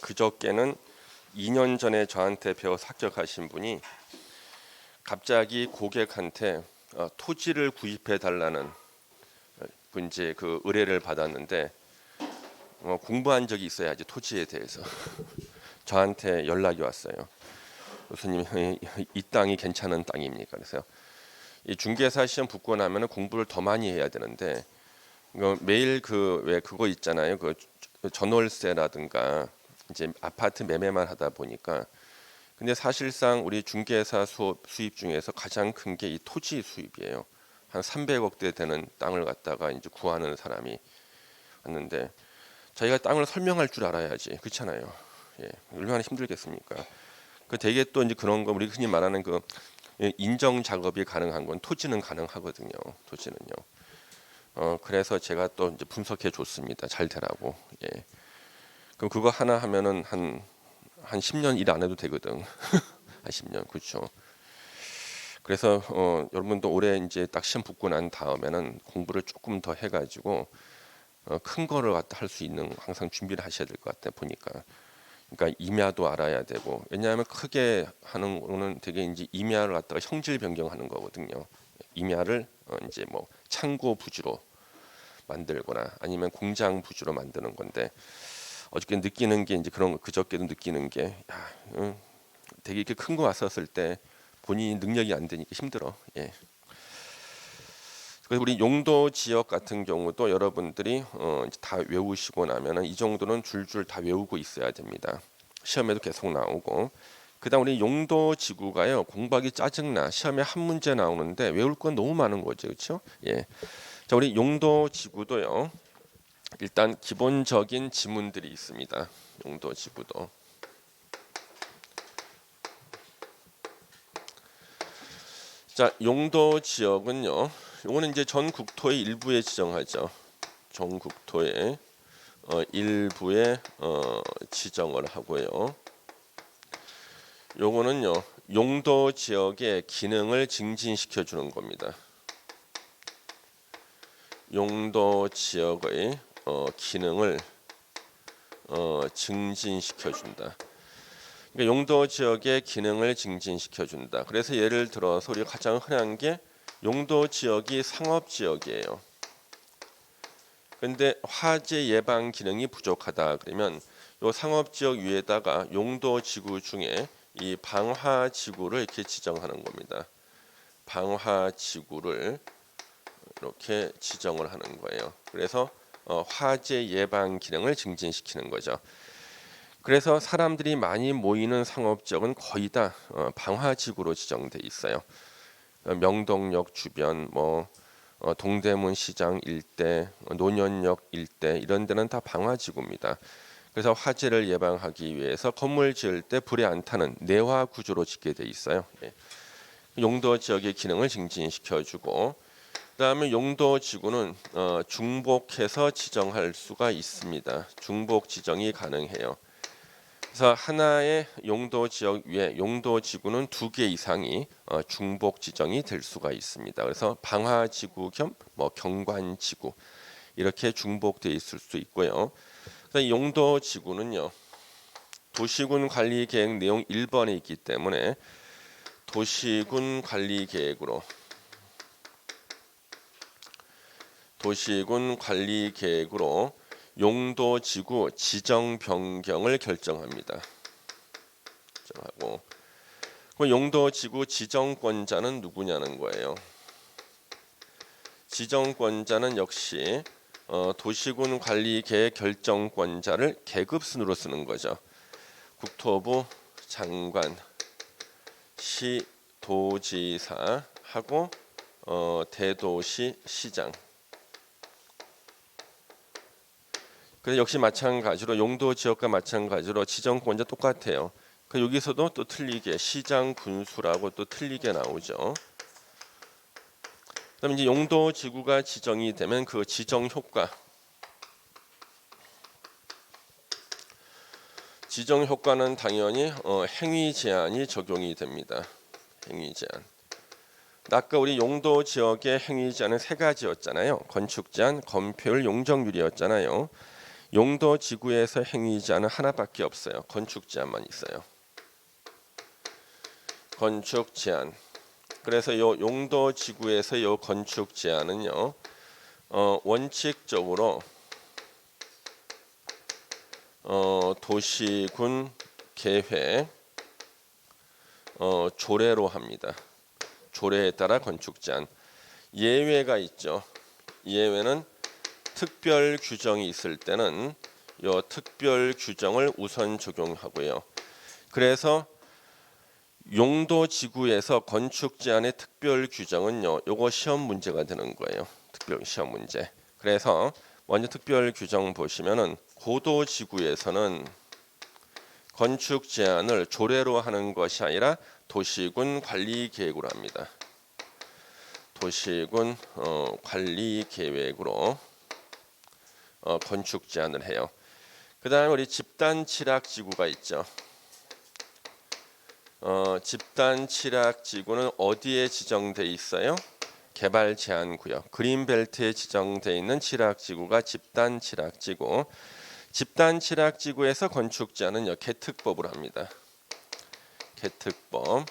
그저께는 2년 전에 저한테 배워서 합격하신 분이 갑자기 고객한테 토지를 구입해 달라는 이제 그 의뢰를 받았는데 공부한 적이 있어야지 토지에 대해서 저한테 연락이 왔어요. 교수님, 이 땅이 괜찮은 땅입니까? 그래서 이 중개사 시험 붙고 나면 공부를 더 많이 해야 되는데 매일 왜 그거 있잖아요. 그 전월세라든가 이제 아파트 매매만 하다 보니까 근데 사실상 우리 중개사 수입 중에서 가장 큰 게 이 토지 수입이에요. 한 300억대 되는 땅을 갖다가 이제 구하는 사람이 왔는데 자기가 땅을 설명할 줄 알아야지 그렇잖아요. 예, 얼마나 힘들겠습니까? 그 되게 또 이제 그런 거 우리 흔히 말하는 그 인정 작업이 가능한 건 토지는 가능하거든요. 토지는요. 그래서 제가 또 이제 분석해 줬습니다. 잘 되라고. 예. 그럼 그거 하나 하면은 한 10년 일 안 해도 되거든. 한 10년 그렇죠. 그래서 여러분도 올해 이제 딱 시험 붙고 난 다음에는 공부를 조금 더 해가지고 큰 거를 갖다 할 수 있는 항상 준비를 하셔야 될 것 같아 보니까. 그러니까 임야도 알아야 되고 왜냐하면 크게 하는 거는 되게 이제 임야를 갖다가 형질 변경하는 거거든요. 임야를 이제 뭐 창고 부지로 만들거나 아니면 공장 부지로 만드는 건데 어저께 느끼는 게 이제 그런 그저께도 느끼는 게 되게 이렇게 큰 거 왔었을 때 본인이 능력이 안 되니까 힘들어. 예. 그래서 우리 용도 지역 같은 경우도 여러분들이 이제 다 외우시고 나면은 이 정도는 줄줄 다 외우고 있어야 됩니다. 시험에도 계속 나오고. 그다음 우리 용도 지구가요 공부하기 짜증나 시험에 한 문제 나오는데 외울 건 너무 많은 거죠, 그렇죠? 예. 자, 우리 용도 지구도요. 일단 기본적인 지문들이 있습니다. 용도 지구도. 자, 용도 지역은요. 요거는 이제 전 국토의 일부에 지정하죠. 전 국토의 일부에 지정을 하고요. 요거는요. 용도 지역의 기능을 증진시켜 주는 겁니다. 용도 지역의 기능을 증진시켜 준다. 그러니까 용도 지역의 기능을 증진시켜 준다. 그래서 예를 들어서 우리가 가장 흔한 게 용도 지역이 상업 지역이에요. 근데 화재 예방 기능이 부족하다 그러면 요 상업 지역 위에다가 용도 지구 중에 이 방화 지구를 이렇게 지정하는 겁니다. 방화 지구를 이렇게 지정을 하는 거예요. 그래서 화재 예방 기능을 증진시키는 거죠. 그래서 사람들이 많이 모이는 상업지역은 거의 다 방화지구로 지정돼 있어요. 명동역 주변, 동대문 시장 일대, 논현역 일대 이런 데는 다 방화지구입니다. 그래서 화재를 예방하기 위해서 건물 지을 때 불에 안 타는 내화 구조로 짓게 돼 있어요. 예. 용도 지역의 기능을 증진시켜주고 그다음에 용도 지구는 중복해서 지정할 수가 있습니다. 중복 지정이 가능해요. 그래서 하나의 용도 지역 위에 용도 지구는 2개 이상이 중복 지정이 될 수가 있습니다. 그래서 방화 지구 겸 경관 지구 이렇게 중복되어 있을 수 있고요. 그래서 용도 지구는요. 도시군 관리 계획 내용 1번에 있기 때문에 도시군 관리 계획으로 용도 지구 지정 변경을 결정합니다. 결정하고 그 용도 지구 지정권자는 누구냐는 거예요. 지정권자는 역시 도시군 관리 계획 결정권자를 계급순으로 쓰는 거죠. 국토부 장관, 시도지사하고 대도시 시장. 그래서 역시 마찬가지로 용도 지역과 마찬가지로 지정권자 똑같아요. 그 여기서도 또 틀리게 시장 군수라고 또 틀리게 나오죠. 그다음에 이제 용도 지구가 지정이 되면 그 지정 효과는 당연히 행위 제한이 적용이 됩니다. 행위 제한. 아까 우리 용도 지역의 행위 제한은 3가지였잖아요. 건축 제한, 건폐율, 용적률이었잖아요. 용도 지구에서 행위지 않은 하나밖에 없어요. 건축 제한만 있어요. 건축 제한. 그래서 요 용도 지구에서 요 건축 제한은요, 원칙적으로 도시군 계획 조례로 합니다. 조례에 따라 건축 제한. 예외가 있죠. 예외는 특별 규정이 있을 때는 요 특별 규정을 우선 적용하고요. 그래서 용도 지구에서 건축 제한의 특별 규정은요, 요거 시험 문제가 되는 거예요. 특별 시험 문제. 그래서 먼저 특별 규정 보시면은 고도 지구에서는 건축 제한을 조례로 하는 것이 아니라 도시군 관리 계획으로 합니다. 도시군 관리 계획으로 건축 제한을 해요. 그다음에 우리 집단 칠학 지구가 있죠. 집단 칠학 지구는 어디에 지정돼 있어요? 개발 제한 구역, 그린벨트에 지정돼 있는 칠학 지구가 집단 칠학 지구. 집단 칠학 지구에서 건축 제한은요, 개특법으로 합니다. 개특법.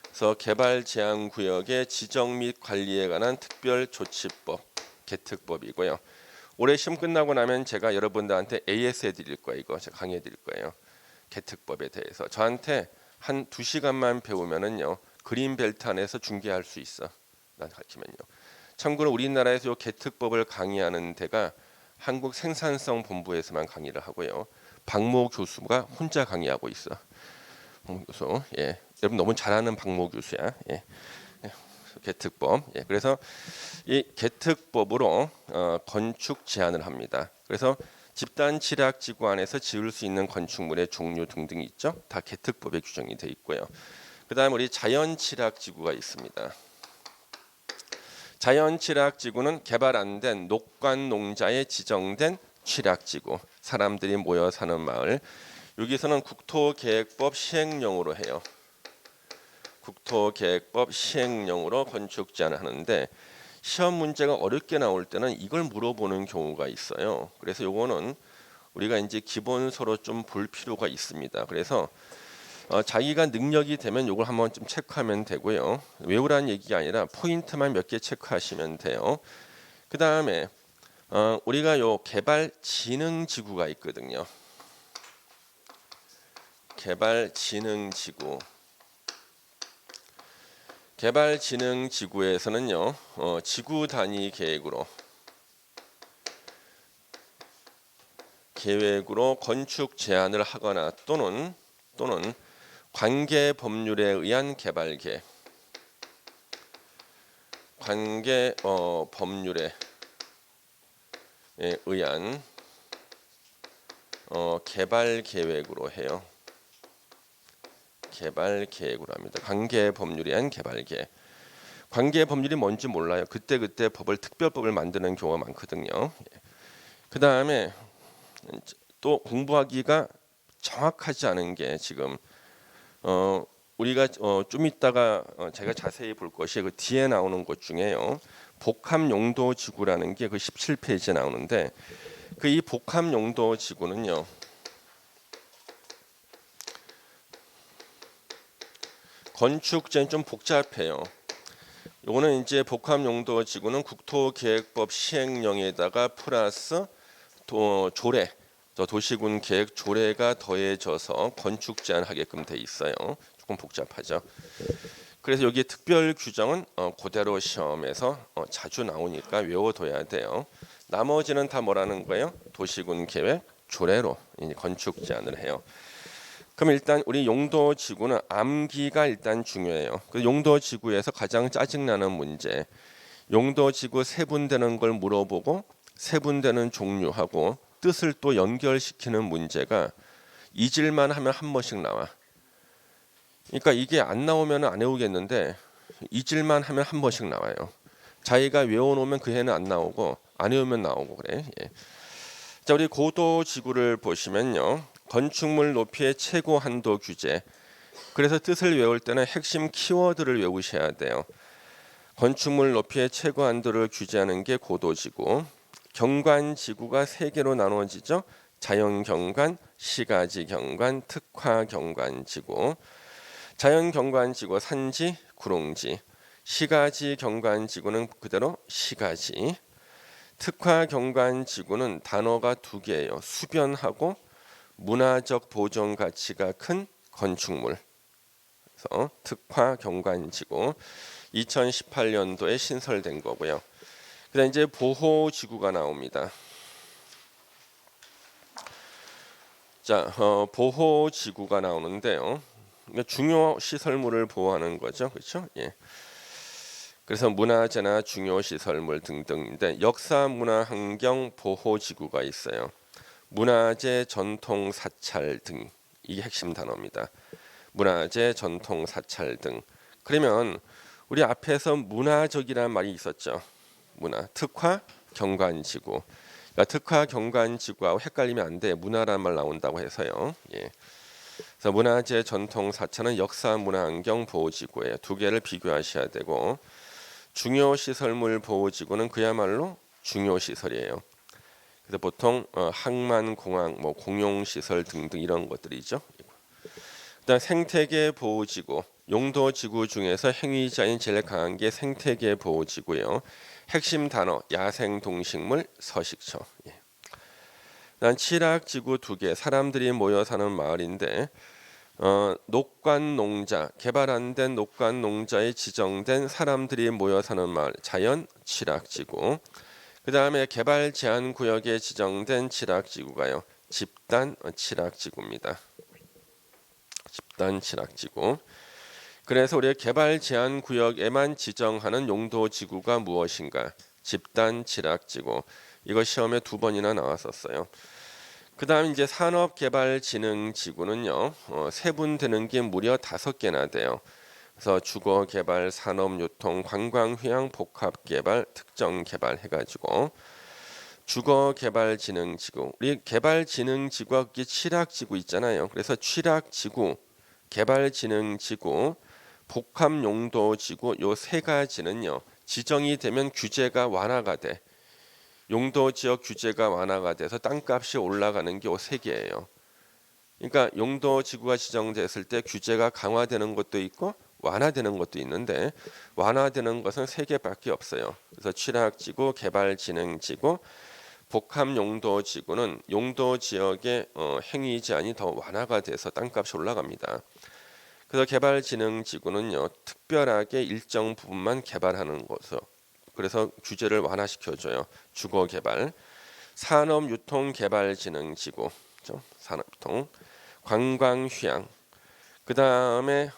그래서 개발 제한 구역의 지정 및 관리에 관한 특별 조치법, 개특법이고요. 올해 시험 끝나고 나면 제가 여러분들한테 AS 해드릴 거예요. 이거 제가 강의해 드릴 거예요. 개특법에 대해서. 저한테 한 2시간만 배우면은요, 그린벨트 안에서 중개할 수 있어. 난 가르치면요. 참고로 우리나라에서 이 개특법을 강의하는 데가 한국 생산성 본부에서만 강의를 하고요. 박모 교수가 혼자 강의하고 있어. 교수, 예, 여러분 너무 잘하는 박모 교수야. 예. 개특법. 예. 그래서 이 개특법으로 건축 제한을 합니다. 그래서 집단 칠학 지구 안에서 지을 수 있는 건축물의 종류 등등이 있죠. 다 개특법에 규정이 되어 있고요. 그다음 우리 자연 칠학 지구가 있습니다. 자연 칠학 지구는 개발 안 된 녹관 농자에 지정된 칠학 지구. 사람들이 모여 사는 마을. 여기서는 국토계획법 시행령으로 해요. 국토계획법 시행령으로 건축 제한을 하는데 시험 문제가 어렵게 나올 때는 이걸 물어보는 경우가 있어요. 그래서 요거는 우리가 이제 기본서로 좀 볼 필요가 있습니다. 그래서 자기가 능력이 되면 요걸 한번 좀 체크하면 되고요. 외우라는 얘기가 아니라 포인트만 몇 개 체크하시면 돼요. 그 다음에 우리가 요 개발진흥지구가 있거든요. 개발진흥지구. 개발진흥지구에서는요, 지구 단위 계획으로 건축 제한을 하거나 또는 관계 법률에 의한 개발 계획, 관계 법률에 의한 개발 계획으로 해요. 개발 계획으로 합니다. 관계 법률에 의한 개발 계획. 관계 법률이 뭔지 몰라요. 그때 법을 특별법을 만드는 경우가 많거든요. 그 다음에 또 공부하기가 정확하지 않은 게 지금 우리가 좀 이따가 제가 자세히 볼 것이 그 뒤에 나오는 것 중에요. 복합 용도 지구라는 게 그 17페이지에 나오는데 그 이 복합 용도 지구는요. 건축제는 좀 복잡해요. 이거는 이제 복합 용도 지구는 국토계획법 시행령에다가 플러스 조례, 도시군 계획 조례가 더해져서 건축 제한하게끔 돼 있어요. 조금 복잡하죠. 그래서 여기 특별 규정은 그대로 시험에서 자주 나오니까 외워둬야 돼요. 나머지는 다 뭐라는 거예요? 도시군 계획 조례로 건축 제한을 해요. 그럼 일단 우리 용도 지구는 암기가 일단 중요해요. 그 용도 지구에서 가장 짜증나는 문제, 용도 지구 세분되는 걸 물어보고 세분되는 종류하고 뜻을 또 연결시키는 문제가 잊을만 하면 한 번씩 나와. 그러니까 이게 안 나오면 안 외우겠는데 잊을만 하면 한 번씩 나와요. 자기가 외워놓으면 그 해는 안 나오고 안 외우면 나오고 그래. 예. 자, 우리 고도 지구를 보시면요. 건축물 높이의 최고 한도 규제. 그래서 뜻을 외울 때는 핵심 키워드를 외우셔야 돼요. 건축물 높이의 최고 한도를 규제하는 게 고도 지구. 경관지구가 세 개로 나눠지죠. 자연경관, 시가지경관, 특화경관지구. 자연경관지구 산지, 구롱지. 시가지경관지구는 그대로 시가지. 특화경관지구는 단어가 두 개예요. 수변하고 문화적 보존 가치가 큰 건축물. 그래서 특화경관지구 2018년도에 신설된 거고요. 그다음 이제 보호지구가 나옵니다. 자, 보호지구가 나오는데요. 중요 시설물을 보호하는 거죠, 그렇죠? 예. 그래서 문화재나 중요 시설물 등등인데 역사 문화 환경 보호지구가 있어요. 문화재 전통 사찰 등 이게 핵심 단어입니다. 문화재 전통 사찰 등. 그러면 우리 앞에서 문화적이라는 말이 있었죠. 문화 특화 경관지구. 그러니까 특화 경관지구하고 헷갈리면 안 돼. 문화라는 말 나온다고 해서요. 예. 그래서 문화재 전통 사찰은 역사 문화 환경 보호지구예요. 두 개를 비교하셔야 되고 중요 시설물 보호지구는 그야말로 중요 시설이에요. 그래서 보통 항만 공항 뭐 공용 시설 등등 이런 것들이죠. 그다음 생태계 보호지구. 용도지구 중에서 행위자인 제일 강한 게 생태계 보호지구예요. 핵심 단어 야생동식물 서식처. 예. 난 칠학지구 두 개. 사람들이 모여 사는 마을인데 녹관농자 개발 안 된 녹관농자에 지정된 사람들이 모여 사는 마을 자연 칠학지구. 그 다음에 개발 제한 구역에 지정된 칠학지구가요. 집단 칠학지구입니다. 집단 칠학지구. 그래서 우리가 개발 제한 구역에만 지정하는 용도 지구가 무엇인가? 집단 칠학지구. 이거 시험에 2번이나 나왔었어요. 그다음 이제 산업개발진흥지구는요. 세분되는 게 무려 5개나 돼요. 그래서 주거 개발, 산업 유통, 관광 휴양 복합 개발, 특정 개발 해가지고 주거 개발 진흥지구. 우리 개발 진흥지구가 칠학지구 있잖아요. 그래서 칠학지구, 개발 진흥지구, 복합 용도 지구 요 세 가지는요. 지정이 되면 규제가 완화가 돼. 용도 지역 규제가 완화가 돼서 땅값이 올라가는 게 요 세 개예요. 그러니까 용도 지구가 지정됐을 때 규제가 강화되는 것도 있고 완화되는 것도 있는데 완화되는 것은 3개밖에 없어요. 그래서 칠학지구, 개발진흥지구, 복합용도지구는 용도 지역의 행위 제한이 더 완화가 돼서 땅값이 올라갑니다. 그래서 개발진흥지구는요 특별하게 일정 부분만 개발하는 것으로 그래서 규제를 완화시켜줘요. 주거개발, 산업유통개발진흥지구, 산업유통, 관광휴양. 그 다음에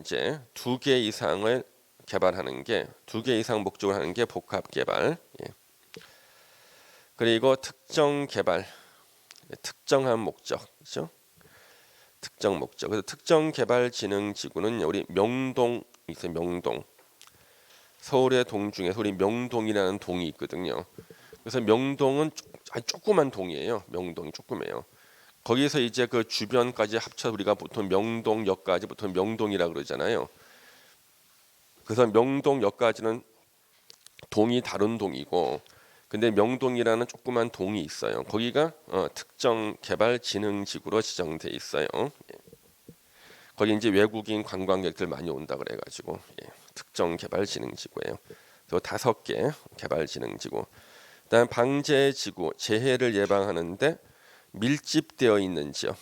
이제 2개 이상을 개발하는 게 2개 이상 목적을 하는 게 복합개발. 예. 그리고 특정 개발, 특정한 목적, 그렇죠? 특정 목적. 그래서 특정 개발 진흥 지구는 우리 명동 있어요. 명동. 서울의 동 중에서 우리 명동이라는 동이 있거든요. 그래서 명동은 아주 조그만 동이에요. 명동이 조그매요. 거기서 이제 그 주변까지 합쳐 우리가 보통 명동역까지 보통 명동이라 그러잖아요. 그래서 명동역까지는 동이 다른 동이고, 근데 명동이라는 조그만 동이 있어요. 거기가 특정 개발 진흥 지구로 지정돼 있어요. 예. 거기 이제 외국인 관광객들 많이 온다 그래가지고 예. 특정 개발 진흥 지구예요. 또 5개 개발 진흥 지구. 그다음 방제 지구, 재해를 예방하는데 밀집되어 있는 지역.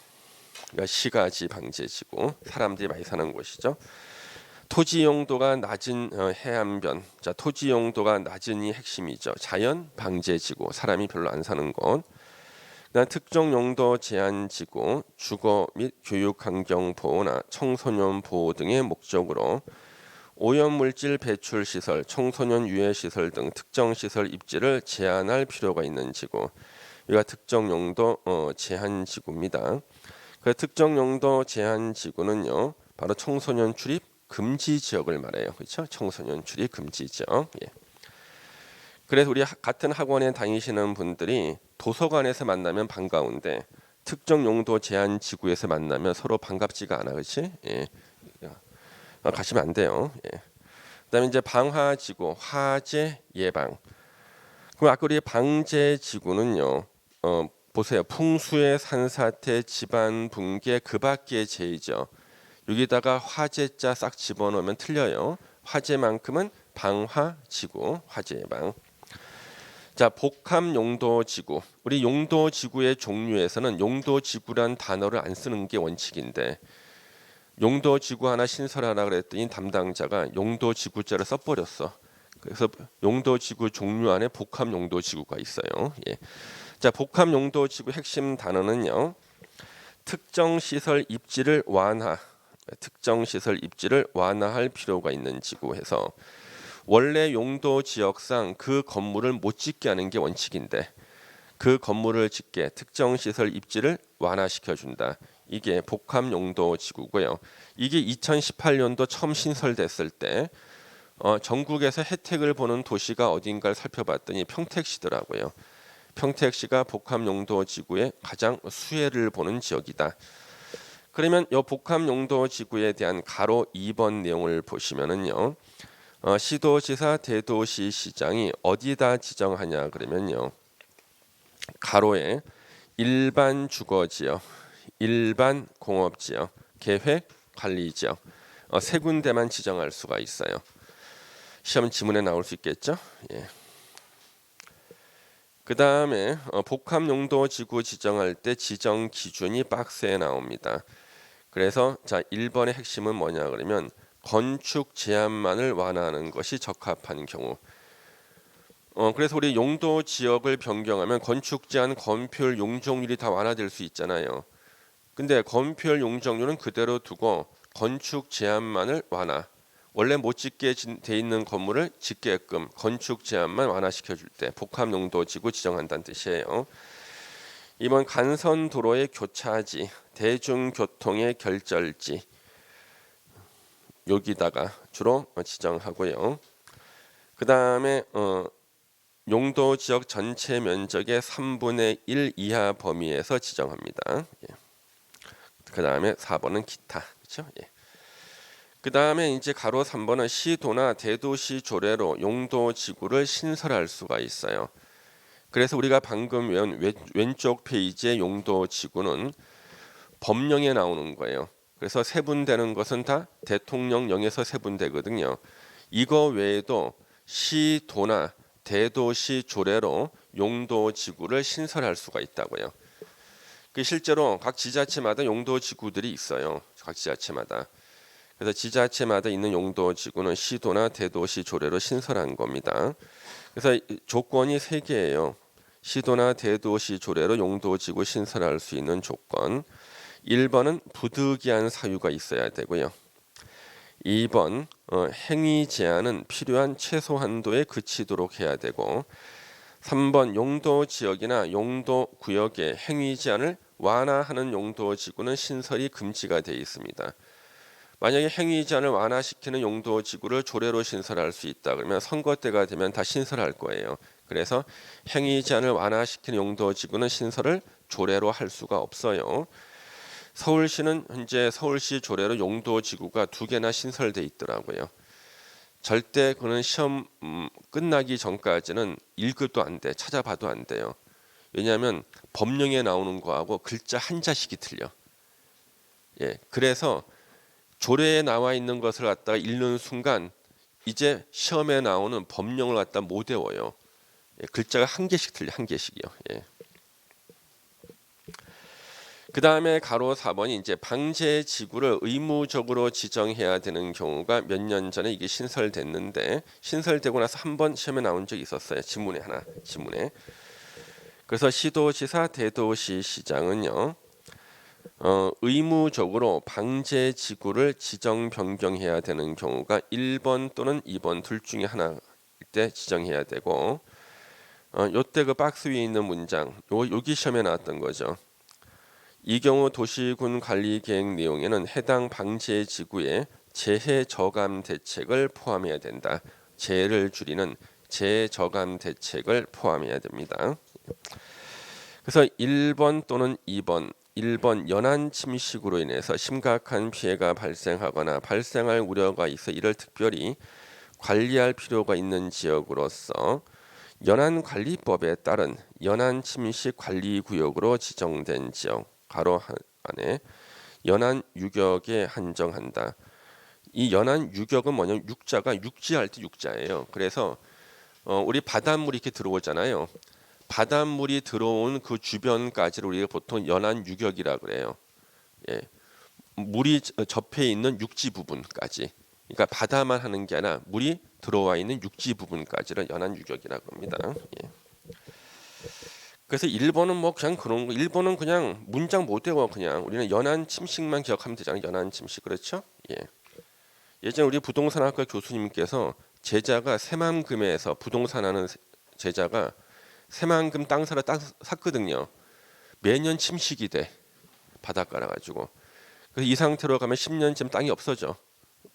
그러니까 시가지 방제 지구, 사람들이 많이 사는 곳이죠. 토지 용도가 낮은 해안변. 자, 토지 용도가 낮은이 핵심이죠. 자연 방제 지구, 사람이 별로 안 사는 곳. 그다음 특정 용도 제한 지구, 주거 및 교육 환경 보호나 청소년 보호 등의 목적으로 오염 물질 배출 시설, 청소년 유해 시설 등 특정 시설 입지를 제한할 필요가 있는 지구. 이가 특정 용도 제한 지구입니다. 그 특정 용도 제한 지구는요, 바로 청소년 출입 금지 지역을 말해요. 그렇죠? 청소년 출입 금지 지역. 예. 그래서 우리 같은 학원에 다니시는 분들이 도서관에서 만나면 반가운데 특정 용도 제한 지구에서 만나면 서로 반갑지가 않아, 그렇지? 예. 가시면 안 돼요. 예. 그다음에 이제 방화 지구, 화재 예방. 그럼 아까 우리 방제지구는요. 보세요. 풍수의 산사태, 지반 붕괴 그 밖의 제이죠. 여기다가 화재자 싹 집어넣으면 틀려요. 화재만큼은 방화지구, 화재의 방. 자, 복합 용도지구. 우리 용도지구의 종류에서는 용도지구란 단어를 안 쓰는 게 원칙인데 용도지구 하나 신설하라 그랬더니 담당자가 용도지구자를 써버렸어. 그래서 용도지구 종류 안에 복합 용도지구가 있어요. 예. 자, 복합 용도지구 핵심 단어는요. 특정 시설 입지를 완화할 필요가 있는 지구에서 원래 용도 지역상 그 건물을 못 짓게 하는 게 원칙인데 그 건물을 짓게 특정 시설 입지를 완화시켜 준다. 이게 복합 용도 지구고요. 이게 2018년도 처음 신설됐을 때 전국에서 혜택을 보는 도시가 어딘가를 살펴봤더니 평택시더라고요. 평택시가 복합 용도 지구의 가장 수혜를 보는 지역이다. 그러면 이 복합 용도 지구에 대한 가로 2번 내용을 보시면은요. 시도지사, 대도시, 시장이 어디다 지정하냐 그러면요. 가로에 일반 주거지역, 일반 공업지역, 계획 관리지역 세 군데만 지정할 수가 있어요. 시험 지문에 나올 수 있겠죠? 예. 그 다음에 복합 용도 지구 지정할 때 지정 기준이 박스에 나옵니다. 그래서 자 1번의 핵심은 뭐냐 그러면 건축 제한만을 완화하는 것이 적합한 경우. 그래서 우리 용도 지역을 변경하면 건축 제한, 건폐율, 용적률이 다 완화될 수 있잖아요. 근데 건폐율, 용적률은 그대로 두고 건축 제한만을 완화. 원래 못 짓게 돼 있는 건물을 짓게끔 건축 제한만 완화시켜 줄 때 복합 용도 지구 지정한다는 뜻이에요. 이번 간선 도로의 교차지, 대중교통의 결절지 여기다가 주로 지정하고요. 그 다음에 용도 지역 전체 면적의 3분의 1 이하 범위에서 지정합니다. 예. 그 다음에 4번은 기타, 그렇죠? 예. 그 다음에 이제 가로 3번은 시도나 대도시 조례로 용도 지구를 신설할 수가 있어요. 그래서 우리가 방금 외운 왼쪽 페이지의 용도 지구는 법령에 나오는 거예요. 그래서 세분되는 것은 다 대통령령에서 세분되거든요. 이거 외에도 시도나 대도시 조례로 용도 지구를 신설할 수가 있다고요. 실제로 각 지자체마다 용도 지구들이 있어요. 각 지자체마다. 그래서 지자체마다 있는 용도 지구는 시도나 대도시 조례로 신설한 겁니다. 그래서 조건이 3개예요. 시도나 대도시 조례로 용도 지구 신설할 수 있는 조건. 1번은 부득이한 사유가 있어야 되고요. 2번 행위 제한은 필요한 최소 한도에 그치도록 해야 되고 3번 용도 지역이나 용도 구역의 행위 제한을 완화하는 용도 지구는 신설이 금지가 되어 있습니다. 만약에 행위 제한을 완화시키는 용도 지구를 조례로 신설할 수 있다 그러면 선거 때가 되면 다 신설할 거예요. 그래서 행위 제한을 완화시키는 용도 지구는 신설을 조례로 할 수가 없어요. 서울시는 현재 서울시 조례로 용도 지구가 2개나 신설돼 있더라고요. 절대 그는 시험 끝나기 전까지는 1급도 안 돼. 찾아봐도 안 돼요. 왜냐하면 법령에 나오는 거하고 글자 한자씩이 틀려. 예, 그래서 조례에 나와 있는 것을 갖다가 읽는 순간 이제 시험에 나오는 법령을 갖다 못 외워요. 예, 글자가 한 개씩 틀려, 한 개씩이요. 예. 그 다음에 가로 4번이 이제 방제 지구를 의무적으로 지정해야 되는 경우가 몇 년 전에 이게 신설됐는데 신설되고 나서 한 번 시험에 나온 적이 있었어요. 지문에. 그래서 시도지사, 대도시, 시장은요. 의무적으로 방제 지구를 지정 변경해야 되는 경우가 1번 또는 2번 둘 중에 하나일 때 지정해야 되고 요때 그 박스 위에 있는 문장 여기 시험에 나왔던 거죠. 이 경우 도시군 관리 계획 내용에는 해당 방제 지구에 재해 저감 대책을 포함해야 된다. 재해를 줄이는 재해 저감 대책을 포함해야 됩니다. 그래서 1번 또는 2번 1번 연안 침식으로 인해서 심각한 피해가 발생하거나 발생할 우려가 있어 이를 특별히 관리할 필요가 있는 지역으로서 연안관리법에 따른 연안침식관리구역으로 지정된 지역 가로 안에 연안유격에 한정한다. 이 연안유격은 뭐냐면 육자가 육지할 때 육자예요. 그래서 우리 바닷물이 이렇게 들어오잖아요. 바닷물이 들어온 그 주변까지를 우리가 보통 연안유격이라 그래요. 예. 물이 접해 있는 육지 부분까지. 그러니까 바다만 하는 게 아니라 물이 들어와 있는 육지 부분까지를 연안유격이라고 합니다. 예. 그래서 일본은 뭐 그냥 그런 거. 일본은 그냥 문장 못 외워 그냥 우리는 연안침식만 기억하면 되잖아요. 연안침식 그렇죠? 예. 예전 우리 부동산학과 교수님께서 제자가 새만금에서 부동산하는 제자가 새만금 땅 사러 땅 샀거든요. 매년 침식이 돼 바닷가라 가지고. 그래서 이 상태로 가면 10년쯤 땅이 없어져.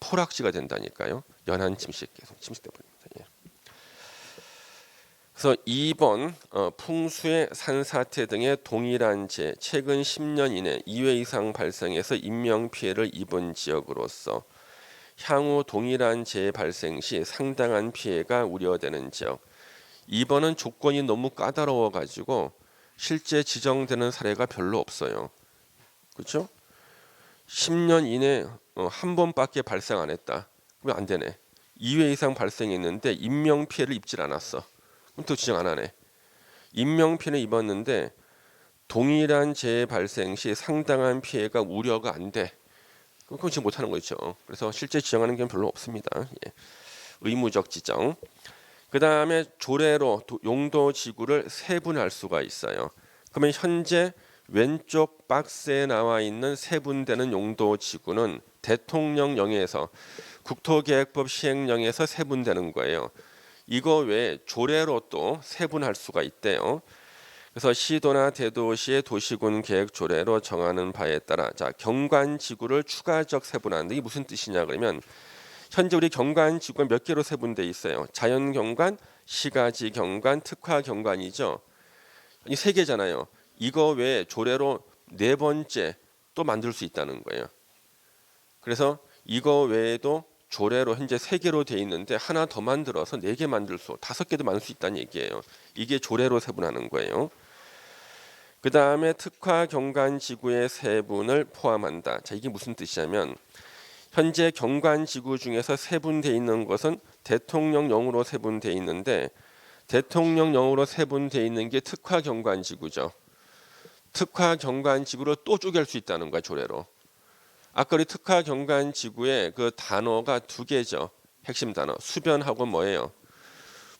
포락지가 된다니까요. 연안 침식 계속 침식돼 버립니다. 예. 그래서 2번 풍수의 산사태 등의 동일한 재해 최근 10년 이내 2회 이상 발생해서 인명 피해를 입은 지역으로서 향후 동일한 재해 발생 시 상당한 피해가 우려되는 지역. 2번은 조건이 너무 까다로워 가지고 실제 지정되는 사례가 별로 없어요. 그렇죠? 10년 이내 한 번밖에 발생 안 했다. 그러면 안 되네. 2회 이상 발생했는데 인명 피해를 입질 않았어. 그럼 또 지정 안 하네. 인명 피해를 입었는데 동일한 재해 발생 시 상당한 피해가 우려가 안 돼. 그건 지금 못하는 거죠. 그래서 실제 지정하는 게 별로 없습니다. 예. 의무적 지정. 그 다음에 조례로 용도 지구를 세분할 수가 있어요. 그러면 현재 왼쪽 박스에 나와 있는 세분되는 용도 지구는 대통령령에서 국토계획법 시행령에서 세분되는 거예요. 이거 외에 조례로 또 세분할 수가 있대요. 그래서 시도나 대도시의 도시군 계획 조례로 정하는 바에 따라 자 경관 지구를 추가적 세분하는데 이게 무슨 뜻이냐 그러면 현재 우리 경관 지구가 몇 개로 세분돼 있어요. 자연 경관, 시가지 경관, 특화 경관이죠. 이 세 개잖아요. 이거 외에 조례로 네 번째 또 만들 수 있다는 거예요. 그래서 이거 외에도 조례로 현재 세 개로 돼 있는데 하나 더 만들어서 네 개 만들 수, 다섯 개도 만들 수 있다는 얘기예요. 이게 조례로 세분하는 거예요. 그 다음에 특화 경관 지구의 세분을 포함한다. 자 이게 무슨 뜻이냐면 현재 경관 지구 중에서 세분돼 있는 것은 대통령령으로 세분돼 있는데 대통령령으로 세분돼 있는 게 특화 경관 지구죠. 특화 경관 지구로 또 쪼갤 수 있다는 거야 조례로. 아까 우리 특화 경관 지구의 그 단어가 두 개죠. 핵심 단어 수변하고 뭐예요?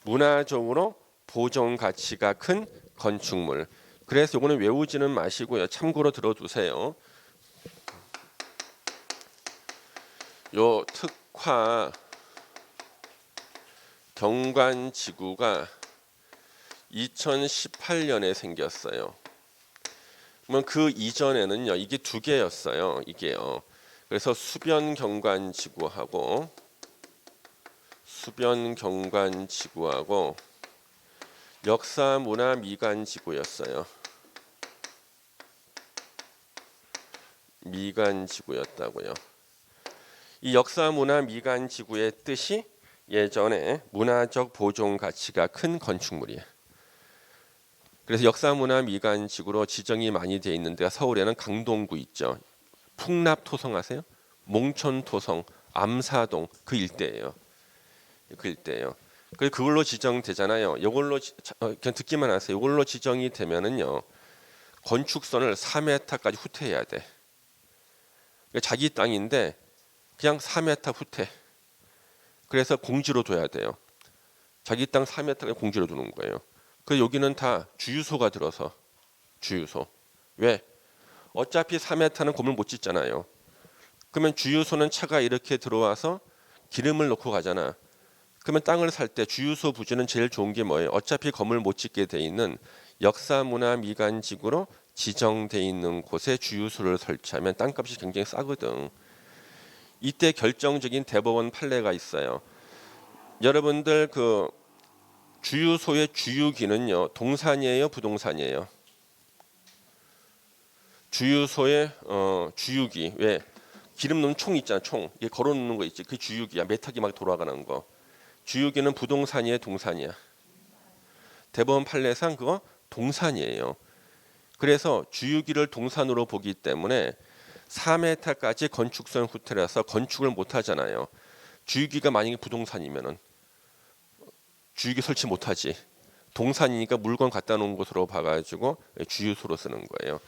문화적으로 보존 가치가 큰 건축물. 그래서 이거는 외우지는 마시고요. 참고로 들어두세요. 요 특화 경관 지구가 2018년에 생겼어요. 그러면 그 이전에는요. 이게 두 개였어요. 이게요. 그래서 수변 경관 지구하고 역사 문화 미관 지구였어요. 미관 지구였다고요. 이 역사 문화 미관 지구의 뜻이 예전에 문화적 보존 가치가 큰 건축물이에요. 그래서 역사 문화 미관 지구로 지정이 많이 돼 있는 데가 서울에는 강동구 있죠. 풍납 토성 아세요? 몽천 토성, 암사동 그 일대예요. 그 일대예요. 그걸로 지정되잖아요. 이걸로 그냥 듣기만 하세요. 이걸로 지정이 되면은요. 건축선을 4m까지 후퇴해야 돼. 자기 땅인데 그냥 4m 후퇴. 그래서 공지로 둬야 돼요. 자기 땅 4m를 공지로 두는 거예요. 그 여기는 다 주유소가 들어서 주유소. 왜? 어차피 4m는 건물 못 짓잖아요. 그러면 주유소는 차가 이렇게 들어와서 기름을 넣고 가잖아. 그러면 땅을 살 때 주유소 부지는 제일 좋은 게 뭐예요? 어차피 건물 못 짓게 돼 있는 역사 문화 미관 지구로 지정돼 있는 곳에 주유소를 설치하면 땅값이 굉장히 싸거든. 이때 결정적인 대법원 판례가 있어요. 여러분들 그 주유소의 주유기는요 동산이에요, 부동산이에요? 주유소의 주유기 왜 기름 넣는 총 있잖아, 총 이게 걸어 놓는 거 있지, 그 주유기야. 메타기 막 돌아가는 거. 주유기는 부동산이에요, 동산이야? 대법원 판례상 그거 동산이에요. 그래서 주유기를 동산으로 보기 때문에 4m까지 건축성 호텔에서 건축을 못 하잖아요. 주유기가 만약에 부동산이면은 주유기 설치 못 하지. 동산이니까 물건 갖다 놓은 곳으로 봐가지고 주유소로 쓰는 거예요.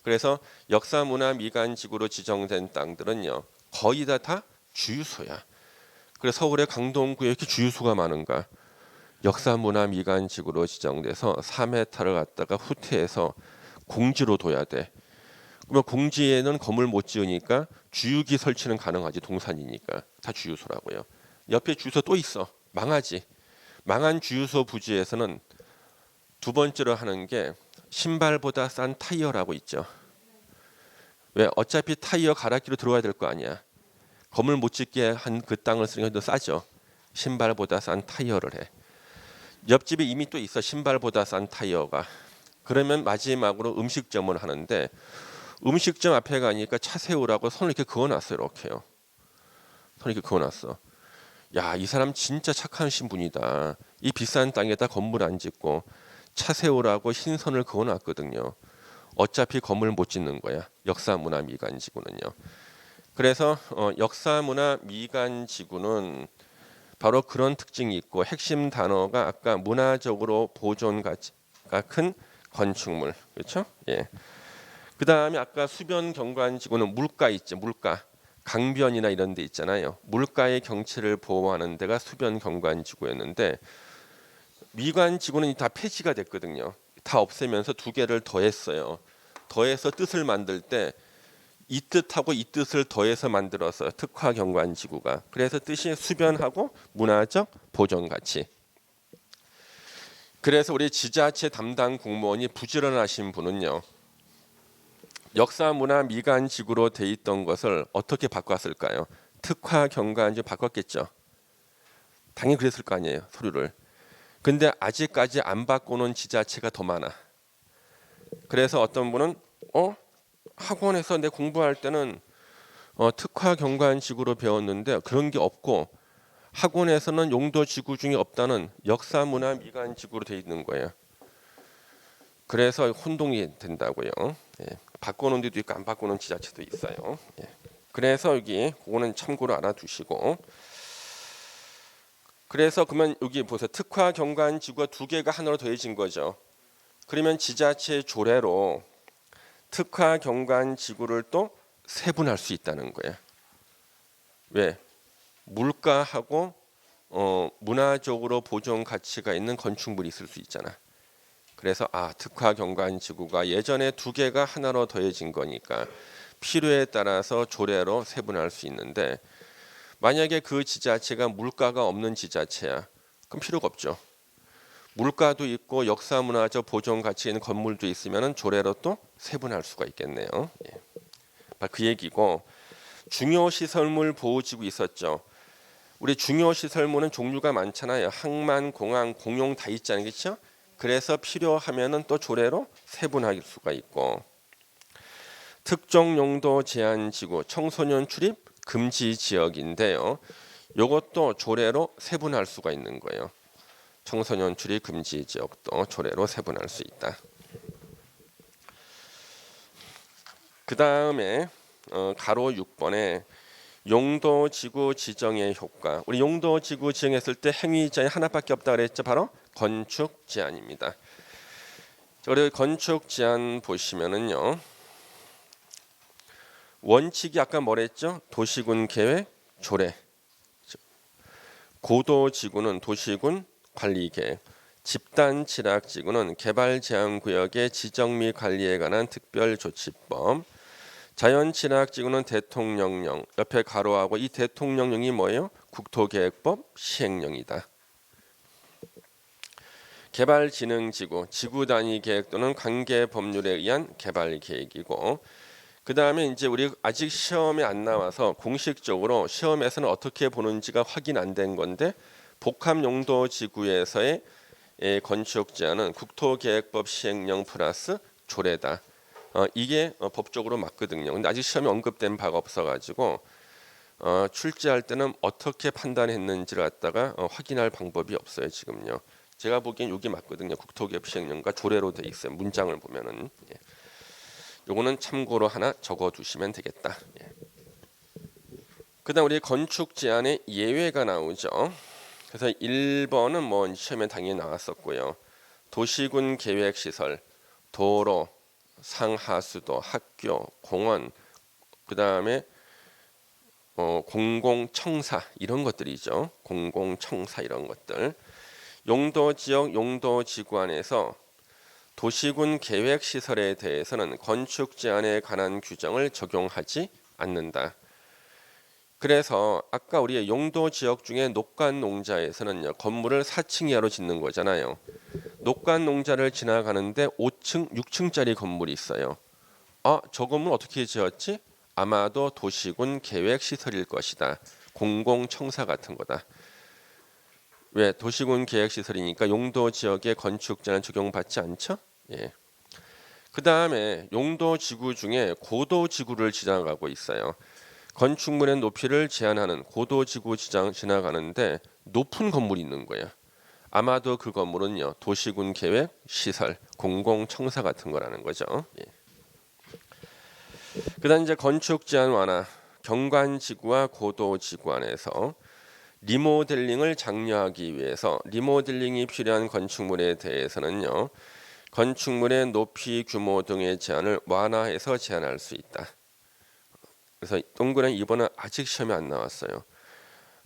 그래서 역사 문화 미관지구로 지정된 땅들은요 거의 다 주유소야. 그래서 서울의 강동구에 이렇게 주유소가 많은가? 역사 문화 미관지구로 지정돼서 4m를 갖다가 후퇴해서 공지로 둬야 돼. 그러면 공지에는 건물 못 지으니까 주유기 설치는 가능하지. 동산이니까 다 주유소라고요. 옆에 주유소 또 있어. 망하지. 망한 주유소 부지에서는 두 번째로 하는 게 신발보다 싼 타이어라고 있죠. 왜? 어차피 타이어 갈아끼러 들어와야 될 거 아니야. 건물 못 짓게 한 그 땅을 쓰니까 더 싸죠. 신발보다 싼 타이어를 해. 옆집에 이미 또 있어. 신발보다 싼 타이어가. 그러면 마지막으로 음식점을 하는데 음식점 앞에 가니까 차 세우라고 선을 이렇게 그어놨어요. 이렇게요. 선을 이렇게 그어놨어. 야, 이 사람 진짜 착한 신분이다. 이 비싼 땅에다 건물 안 짓고 차 세우라고 흰선을 그어놨거든요. 어차피 건물 못 짓는 거야. 역사문화 미관지구는요. 그래서 역사문화 미관지구는 바로 그런 특징이 있고 핵심 단어가 아까 문화적으로 보존 가치가 큰 건축물, 그렇죠? 예. 그 다음에 아까 수변 경관지구는 물가 있죠. 물가. 강변이나 이런 데 있잖아요. 물가의 경치를 보호하는 데가 수변 경관지구였는데 미관지구는 다 폐지가 됐거든요. 다 없애면서 두 개를 더했어요. 더해서 뜻을 만들 때 이 뜻하고 이 뜻을 더해서 만들어서 특화 경관지구가. 그래서 뜻이 수변하고 문화적 보존 가치. 그래서 우리 지자체 담당 공무원이 부지런하신 분은요. 역사 문화 미관지구로 돼 있던 것을 어떻게 바꿨을까요? 특화 경관지구 바꿨겠죠. 당연히 그랬을 거 아니에요. 서류를. 근데 아직까지 안 바꾸는 지자체가 더 많아. 그래서 어떤 분은 학원에서 내 공부할 때는 특화 경관지구로 배웠는데 그런 게 없고 학원에서는 용도 지구 중에 없다는 역사 문화 미관지구로 돼 있는 거예요. 그래서 혼동이 된다고요. 예. 바꾸는 데도 있고 안 바꾸는 지자체도 있어요. 예. 그래서 여기 그거는 참고로 알아두시고. 그래서 그러면 여기 보세요. 특화 경관지구가 두 개가 하나로 더해진 거죠. 그러면 지자체 조례로 특화 경관지구를 또 세분할 수 있다는 거예요. 왜? 물가하고 문화적으로 보존 가치가 있는 건축물이 있을 수 있잖아. 그래서 특화 경관지구가 예전에 두 개가 하나로 더해진 거니까 필요에 따라서 조례로 세분할 수 있는데 만약에 그 지자체가 물가가 없는 지자체야. 그럼 필요가 없죠. 물가도 있고 역사 문화적 보존 가치 있는 건물도 있으면 조례로 또 세분할 수가 있겠네요. 예. 그 얘기고 중요시설물 보호지구 있었죠. 우리 중요시설물은 종류가 많잖아요. 항만, 공항, 공용 다 있잖아요. 그렇죠? 그래서 필요하면은 또 조례로 세분할 수가 있고 특정 용도 제한 지구 청소년 출입 금지 지역인데요. 이것도 조례로 세분할 수가 있는 거예요. 청소년 출입 금지 지역도 조례로 세분할 수 있다. 그 다음에 가로 6번에 용도지구 지정의 효과. 우리 용도지구 지정했을 때 행위자의 하나밖에 없다 그랬죠. 바로 건축 제한입니다. 우리 건축 제한 보시면은요. 원칙이 아까 뭐랬죠? 도시군 계획 조례. 고도지구는 도시군 관리계획. 집단 취락지구는 개발 제한 구역의 지정 및 관리에 관한 특별조치법. 자연 취락지구는 대통령령. 옆에 가로하고 이 대통령령이 뭐예요? 국토계획법 시행령이다. 개발진흥지구, 지구단위 계획 또는 관계 법률에 의한 개발 계획이고, 그 다음에 이제 우리 아직 시험에 안 나와서 공식적으로 시험에서는 어떻게 보는지가 확인 안 된 건데 복합용도지구에서의 건축 제한은 국토계획법 시행령 플러스 조례다. 이게 법적으로 맞거든요. 근데 아직 시험에 언급된 바가 없어가지고 출제할 때는 어떻게 판단했는지를 갖다가 확인할 방법이 없어요 지금요. 제가 보기엔 여기 맞거든요. 국토개혁 시행령과 조례로 돼 있어요. 문장을 보면은. 예. 요거는 참고로 하나 적어 두시면 되겠다. 예. 그다음 우리 건축 제한에 예외가 나오죠. 그래서 1번은 뭐 시험에 당연히 나왔었고요. 도시군 계획 시설, 도로, 상하수도, 학교, 공원, 그다음에 공공청사 이런 것들이죠. 공공청사 이런 것들. 용도지역, 용도지구안에서 도시군 계획 시설에 대해서는 건축 제한에 관한 규정을 적용하지 않는다. 그래서 아까 우리 용도지역 중에 녹간농자에서는요, 건물을 4층 이하로 짓는 거잖아요. 녹간농자를 지나가는데 5층, 6층짜리 건물이 있어요. 저 건물 어떻게 지었지? 아마도 도시군 계획 시설일 것이다. 공공청사 같은 거다. 왜? 도시군 계획 시설이니까 용도 지역의 건축 제한 적용받지 않죠? 예. 그 다음에 용도 지구 중에 고도 지구를 지나가고 있어요. 건축물의 높이를 제한하는 고도 지구 지나가는데 높은 건물이 있는 거예요. 아마도 그 건물은요, 도시군 계획 시설, 공공청사 같은 거라는 거죠. 예. 그다음 이제 건축 제한 완화, 경관지구와 고도지구 안에서 리모델링을 장려하기 위해서 리모델링이 필요한 건축물에 대해서는요, 건축물의 높이, 규모 등의 제한을 완화해서 제한할 수 있다. 그래서 동그란 2번은 아직 시험에 안 나왔어요.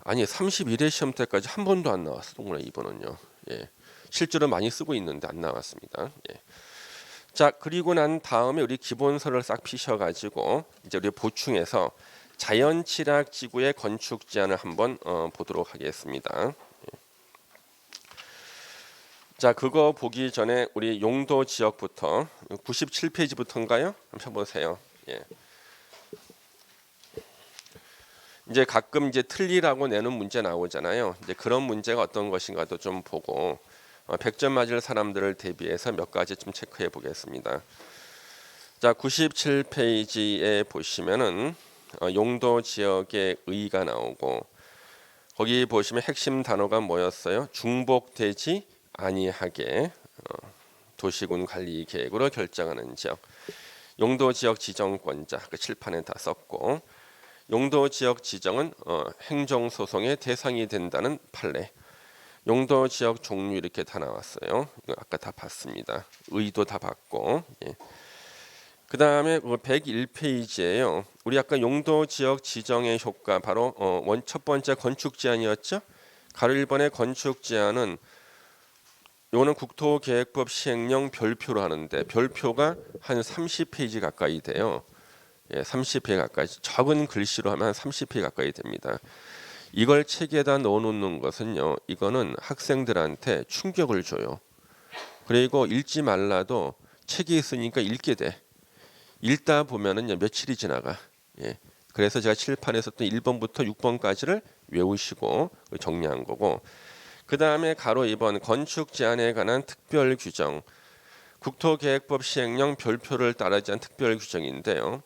아니 31회 시험 때까지 한 번도 안 나왔어. 동그란 2번은요. 예. 실제로 많이 쓰고 있는데 안 나왔습니다. 예. 자, 그리고 난 다음에 우리 기본서를 싹 피셔가지고 이제 우리 보충해서 자연취락 지구의 건축 제한을 한번 보도록 하겠습니다. 자, 그거 보기 전에 우리 용도 지역부터 97페이지부터인가요? 한번 보세요. 예. 이제 가끔 이제 틀리라고 내는 문제 나오잖아요. 이제 그런 문제가 어떤 것인가도 좀 보고 100점 맞을 사람들을 대비해서 몇 가지 좀 체크해 보겠습니다. 자, 97페이지에 보시면은 용도 지역의 의의가 나오고 거기 보시면 핵심 단어가 뭐였어요? 중복되지 아니하게 도시군 관리 계획으로 결정하는 지역. 용도 지역 지정권자 그 칠판에 다 썼고 용도 지역 지정은 행정 소송의 대상이 된다는 판례. 용도 지역 종류 이렇게 다 나왔어요. 이거 아까 다 봤습니다. 의도 다 봤고. 예. 그 다음에 101페이지에요. 우리 아까 용도 지역 지정의 효과 바로 첫 번째 건축 제한이었죠. 가로 1번의 건축 제한은 요거는 국토계획법 시행령 별표로 하는데 별표가 한 30페이지 가까이 돼요. 예, 30페이지 가까이 적은 글씨로 하면 한 30페이지 가까이 됩니다. 이걸 책에다 넣어놓는 것은요. 이거는 학생들한테 충격을 줘요. 그리고 읽지 말라도 책이 있으니까 읽게 돼. 읽다 보면은요 며칠이 지나가. 예. 그래서 제가 칠판에서 또 1번부터 6번까지를 외우시고 정리한 거고. 그 다음에 가로 2번 건축 제한에 관한 특별 규정. 국토계획법 시행령 별표를 따르지 않은 특별 규정인데요.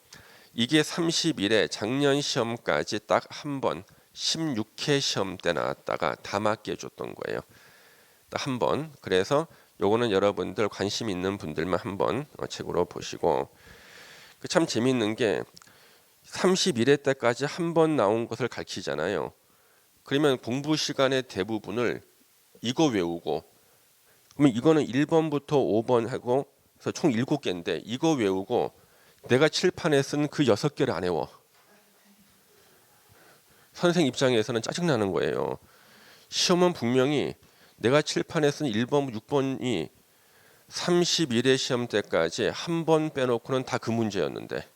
이게 31회 작년 시험까지 딱 한 번 16회 시험 때 나왔다가 다 맞게 해줬던 거예요. 딱 한 번. 그래서 요거는 여러분들 관심 있는 분들만 한번 책으로 보시고 참 재미있는 게 31회 때까지 한 번 나온 것을 가르치잖아요. 그러면 공부 시간의 대부분을 이거 외우고 그러면 이거는 1번부터 5번 하고 그래서 총 7개인데 이거 외우고 내가 칠판에 쓴 그 6개를 안 외워. 선생 입장에서는 짜증나는 거예요. 시험은 분명히 내가 칠판에 쓴 1번, 6번이 31회 시험 때까지 한 번 빼놓고는 다 그 문제였는데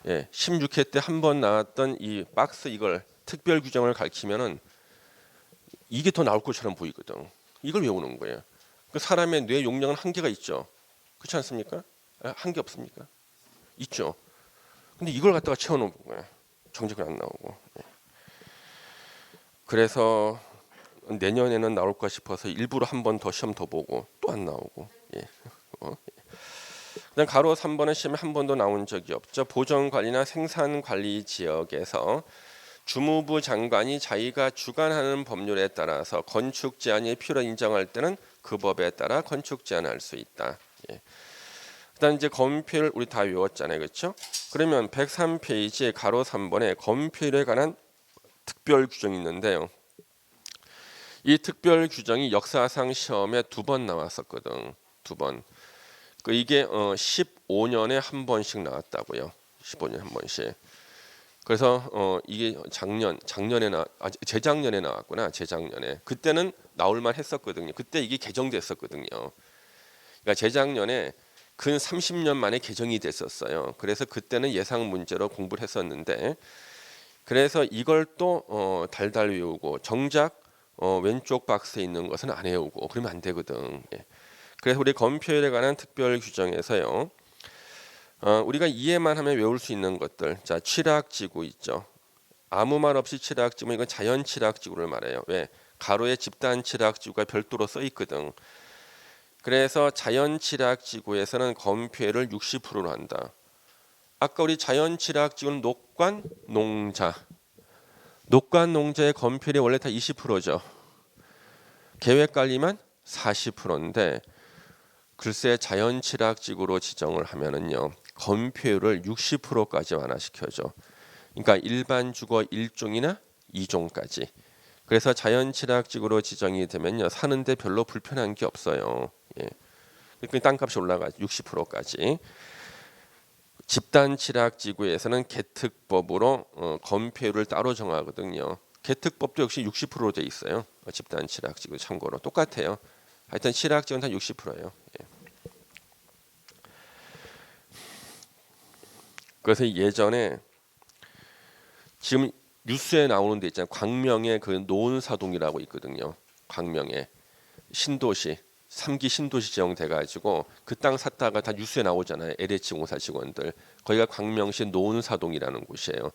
16회 때 한 번 나왔던 이 박스 이걸 특별 규정을 가르치면은 이게 더 나올 것처럼 보이거든. 이걸 외우는 거예요. 그 사람의 뇌 용량은 한계가 있죠. 그렇지 않습니까? 한계 없습니까? 있죠. 근데 이걸 갖다가 채워놓은 거예요. 정직은 안 나오고. 그래서 내년에는 나올까 싶어서 일부러 한 번 더 시험 더 보고 또 안 나오고. 그다음 가로 3번은 시험에 한 번도 나온 적이 없죠. 보전 관리나 생산 관리 지역에서 주무부 장관이 자기가 주관하는 법률에 따라서 건축 제한이 필요로 인정할 때는 그 법에 따라 건축 제한할 수 있다. 예. 그다음 이제 건폐율 우리 다 외웠잖아요, 그렇죠? 그러면 103페이지 가로 3번에 건폐율에 관한 특별 규정이 있는데요. 이 특별 규정이 역사상 시험에 2번 나왔었거든. 2번. 이게 15년에 한 번씩 나왔다고요. 15년에 한 번씩. 그래서 이게 재작년에 나왔구나. 재작년에. 그때는 나올만 했었거든요. 그때 이게 개정됐었거든요. 그러니까 재작년에 근 30년 만에 개정이 됐었어요. 그래서 그때는 예상 문제로 공부를 했었는데, 그래서 이걸 또 달달 외우고 정작 왼쪽 박스에 있는 것은 안 외우고 그러면 안 되거든. 예. 그래서 우리 건폐율에 관한 특별 규정에서요. 우리가 이해만 하면 외울 수 있는 것들. 자, 취락지구 있죠. 아무 말 없이 취락지구, 이건 자연 취락지구를 말해요. 왜? 가로에 집단 취락지구가 별도로 써 있거든. 그래서 자연 취락지구에서는 건폐율을 60%로 한다. 아까 우리 자연 취락지구는 녹관, 농자. 녹관, 농자의 건폐율이 원래 다 20%죠. 계획 관리만 40%인데 글쎄 자연 취락지구로 지정을 하면은요. 건폐율을 60%까지 완화시켜줘. 그러니까 일반 주거 1종이나 2종까지. 그래서 자연 취락지구로 지정이 되면요. 사는데 별로 불편한 게 없어요. 예. 그러니까 땅값이 올라가죠. 60%까지. 집단 취락지구에서는 개특법으로 건폐율을 따로 정하거든요. 개특법도 역시 60%로 돼 있어요. 집단 취락지구 참고로 똑같아요. 하여튼 취락지구는 다 60%예요. 예. 그래서 예전에 지금 뉴스에 나오는 데 있잖아요. 광명에 그 노은사동이라고 있거든요. 광명에 신도시 3기 신도시 지정돼 가지고 그 땅 샀다가 다 뉴스에 나오잖아요. LH 공사 직원들. 거기가 광명시 노은사동이라는 곳이에요.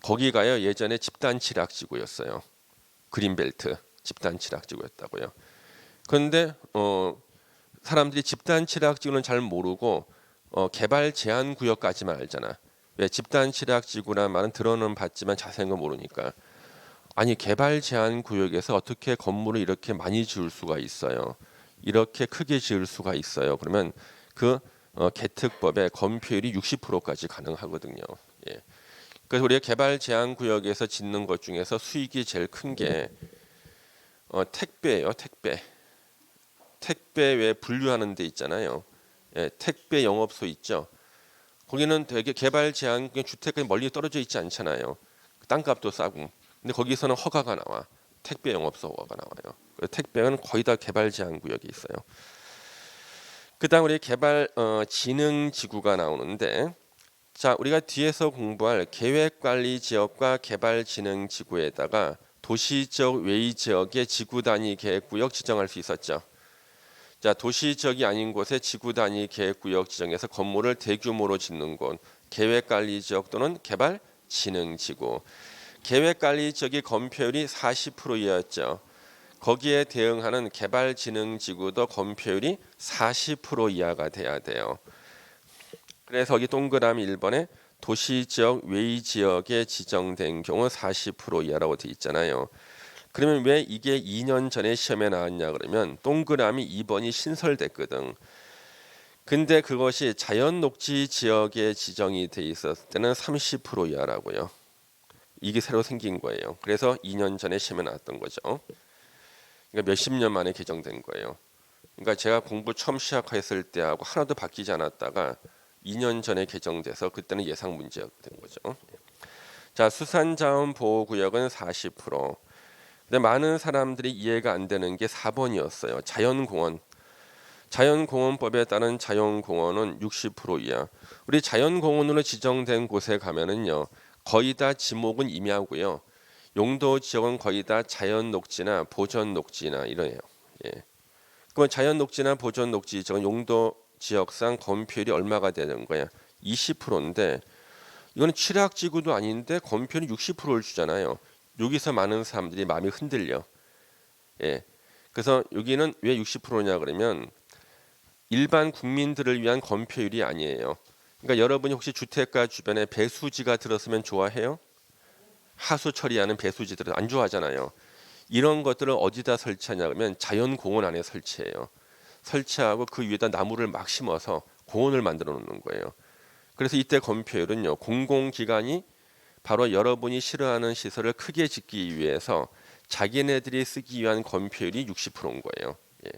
거기가요 예전에 집단 취락지구였어요. 그린벨트 집단 취락지구였다고요. 그런데 사람들이 집단 취락지구는 잘 모르고 개발 제한 구역까지만 알잖아. 왜 집단 취락지구란 말은 들어는 봤지만 자세한 건 모르니까. 아니 개발 제한 구역에서 어떻게 건물을 이렇게 많이 지을 수가 있어요? 이렇게 크게 지을 수가 있어요. 그러면 그 개특법의 건폐율이 60%까지 가능하거든요. 예. 그래서 우리가 개발 제한 구역에서 짓는 것 중에서 수익이 제일 큰 게 택배예요. 택배 왜 분류하는 데 있잖아요. 예, 택배 영업소 있죠. 거기는 되게 개발 제한 주택까지 멀리 떨어져 있지 않잖아요. 땅값도 싸고. 근데 거기서는 허가가 나와. 택배 영업소 허가가 나와요. 택배는 거의 다 개발 제한 구역이 있어요. 그다음 우리 개발 진흥 지구가 나오는데, 자 우리가 뒤에서 공부할 계획관리 지역과 개발 진흥 지구에다가 도시적 외의 지역의 지구 단위 계획구역 지정할 수 있었죠. 자 도시 지역이 아닌 곳에 지구 단위 계획구역 지정해서 건물을 대규모로 짓는 곳, 계획관리 지역 또는 개발 진흥 지구. 계획관리 지역의 건폐율이 40% 이하였죠. 거기에 대응하는 개발 진흥 지구도 건폐율이 40% 이하가 돼야 돼요. 그래서 여기 동그라미 1번에 도시 지역 외의 지역에 지정된 경우 40% 이하라고 돼 있잖아요. 그러면 왜 이게 2년 전에 시험에 나왔냐 그러면 동그라미 2번이 신설됐거든. 근데 그것이 자연 녹지 지역에 지정이 돼 있었을 때는 30% 이하라고요. 이게 새로 생긴 거예요. 그래서 2년 전에 시험에 나왔던 거죠. 그러니까 몇십 년 만에 개정된 거예요. 그러니까 제가 공부 처음 시작했을 때하고 하나도 바뀌지 않았다가 2년 전에 개정돼서 그때는 예상 문제가 된 거죠. 자, 수산자원 보호구역은 40%. 근데 많은 사람들이 이해가 안 되는 게 4번이었어요. 자연공원. 자연공원법에 따른 자연공원은 60% 이하. 우리 자연공원으로 지정된 곳에 가면은요. 거의 다 지목은 임야고요. 용도 지역은 거의 다 자연 녹지나 보전 녹지나 이래요. 예. 그럼 자연 녹지나 보전 녹지 지역은 용도 지역상 건폐율이 얼마가 되는 거야? 20%인데 이거는 취락지구도 아닌데 건폐율이 60%를 주잖아요. 여기서 많은 사람들이 마음이 흔들려. 예. 그래서 여기는 왜 60%냐 그러면 일반 국민들을 위한 건폐율이 아니에요. 그러니까 여러분이 혹시 주택가 주변에 배수지가 들었으면 좋아해요? 하수 처리하는 배수지들은 안 좋아하잖아요. 이런 것들을 어디다 설치하냐 그러면 자연공원 안에 설치해요. 설치하고 그 위에다 나무를 막 심어서 공원을 만들어 놓는 거예요. 그래서 이때 건폐율은요, 공공기관이 바로 여러분이 싫어하는 시설을 크게 짓기 위해서 자기네들이 쓰기 위한 건폐율이 60%인 거예요. 예.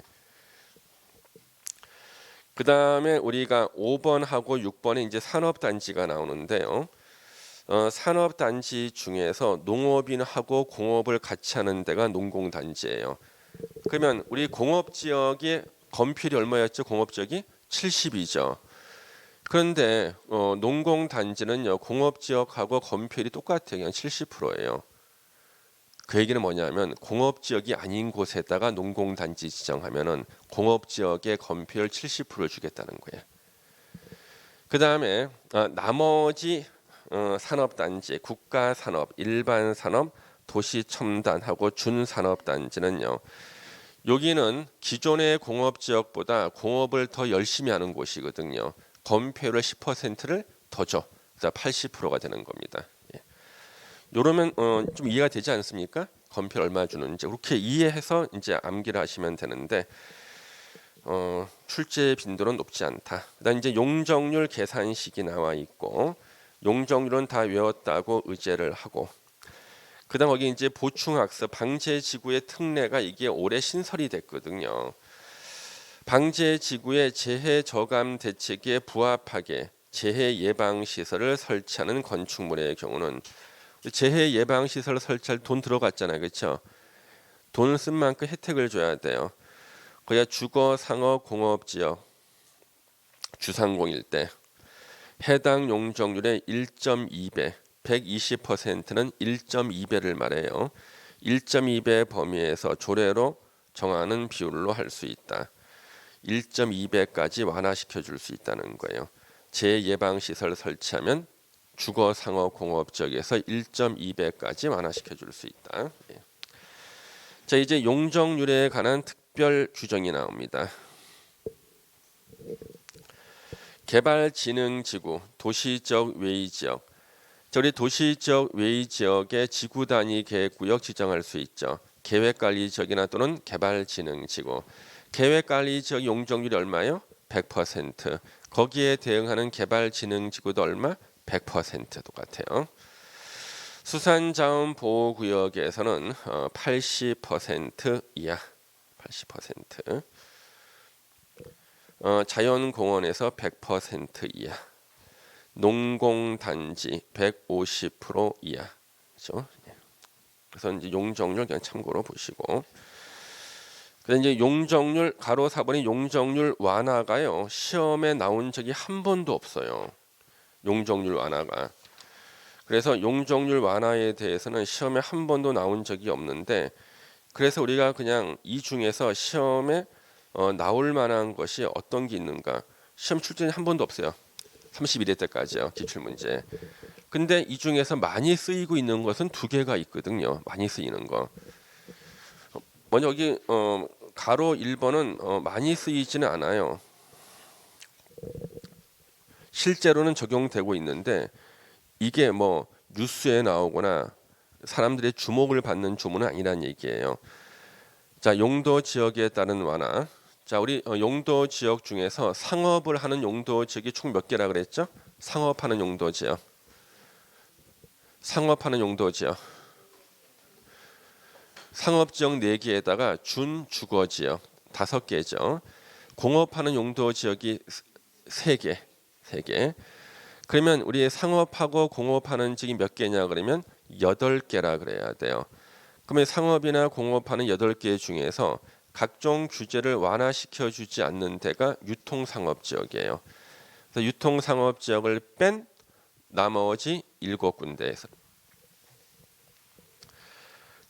그 다음에 우리가 5번하고 6번에 이제 산업단지가 나오는데요. 산업단지 중에서 농업인하고 공업을 같이 하는 데가 농공단지예요. 그러면 우리 공업지역의 건폐율이 얼마였죠? 공업지역이 70이죠. 그런데 농공단지는요, 공업지역하고 건폐율이 똑같아요. 그냥 70%예요. 그 얘기는 뭐냐면 공업지역이 아닌 곳에다가 농공단지 지정하면은 공업지역의 건폐율 70%를 주겠다는 거예요. 그 다음에 나머지 산업단지, 국가산업, 일반산업, 도시첨단하고 준산업단지는요. 여기는 기존의 공업지역보다 공업을 더 열심히 하는 곳이거든요. 건폐율 10%를 더 줘. 80%가 되는 겁니다. 이러면 좀 이해가 되지 않습니까? 건폐율 얼마 주는지 그렇게 이해해서 이제 암기를 하시면 되는데 출제 빈도는 높지 않다. 그다음 이제 용적률 계산식이 나와 있고 용적률은 다 외웠다고 의제를 하고 그다음 거기 이제 보충학습 방제지구의 특례가 이게 올해 신설이 됐거든요. 방제지구의 재해 저감 대책에 부합하게 재해 예방 시설을 설치하는 건축물의 경우는 재해 예방 시설 설치할 돈 들어갔잖아요, 그렇죠? 돈을 쓴 만큼 혜택을 줘야 돼요. 그래야 주거, 상업, 공업 지역 주상공일 때 해당 용적률의 1.2배, 120%는 1.2배를 말해요. 1.2배 범위에서 조례로 정하는 비율로 할 수 있다. 1.2배까지 완화시켜 줄 수 있다는 거예요. 재예방시설 설치하면 주거, 상업, 공업 지역에서 1.2배까지 완화시켜 줄 수 있다. 자, 이제 용적률에 관한 특별 규정이 나옵니다. 개발진흥지구, 도시적 외의지역. 우리 도시적 외의지역의 지구 단위 계획구역 지정할 수 있죠. 계획관리지역이나 또는 개발진흥지구. 계획관리지역 용적률이 얼마요? 100%. 거기에 대응하는 개발진흥지구도 얼마? 100% 똑같아요. 수산자원 보호구역에서는 80% 이하, 80%. 자연공원에서 100% 이하, 농공단지 150% 이하. 그렇죠? 그래서 이제 용적률 그냥 참고로 보시고. 그래서 이제 용적률 가로 4번이 용적률 완화가요. 시험에 나온 적이 한 번도 없어요. 용적률 완화가. 그래서 용적률 완화에 대해서는 시험에 한 번도 나온 적이 없는데 그래서 우리가 그냥 이 중에서 시험에 나올 만한 것이 어떤 게 있는가? 시험 출제는 한 번도 없어요. 31회 때까지요. 기출문제. 근데 이 중에서 많이 쓰이고 있는 것은 두 개가 있거든요. 많이 쓰이는 거. 먼저 여기 가로 1번은 많이 쓰이지는 않아요. 실제로는 적용되고 있는데 이게 뭐 뉴스에 나오거나 사람들의 주목을 받는 주문은 아니란 얘기예요. 자, 용도 지역에 따른 완화. 자, 우리 용도 지역 중에서 상업을 하는 용도 지역이 총 몇 개라 그랬죠? 상업하는 용도 지역. 상업하는 용도 지역. 상업 지역 4개에다가 준 주거 지역 5개죠. 공업하는 용도 지역이 3개. 3개. 그러면 우리 상업하고 공업하는 지역이 몇 개냐 그러면 8개라 그래야 돼요. 그러면 상업이나 공업하는 8개 중에서 각종 규제를 완화시켜 주지 않는 데가 유통상업지역이에요. 그래서 유통상업지역을 뺀 나머지 7군데에서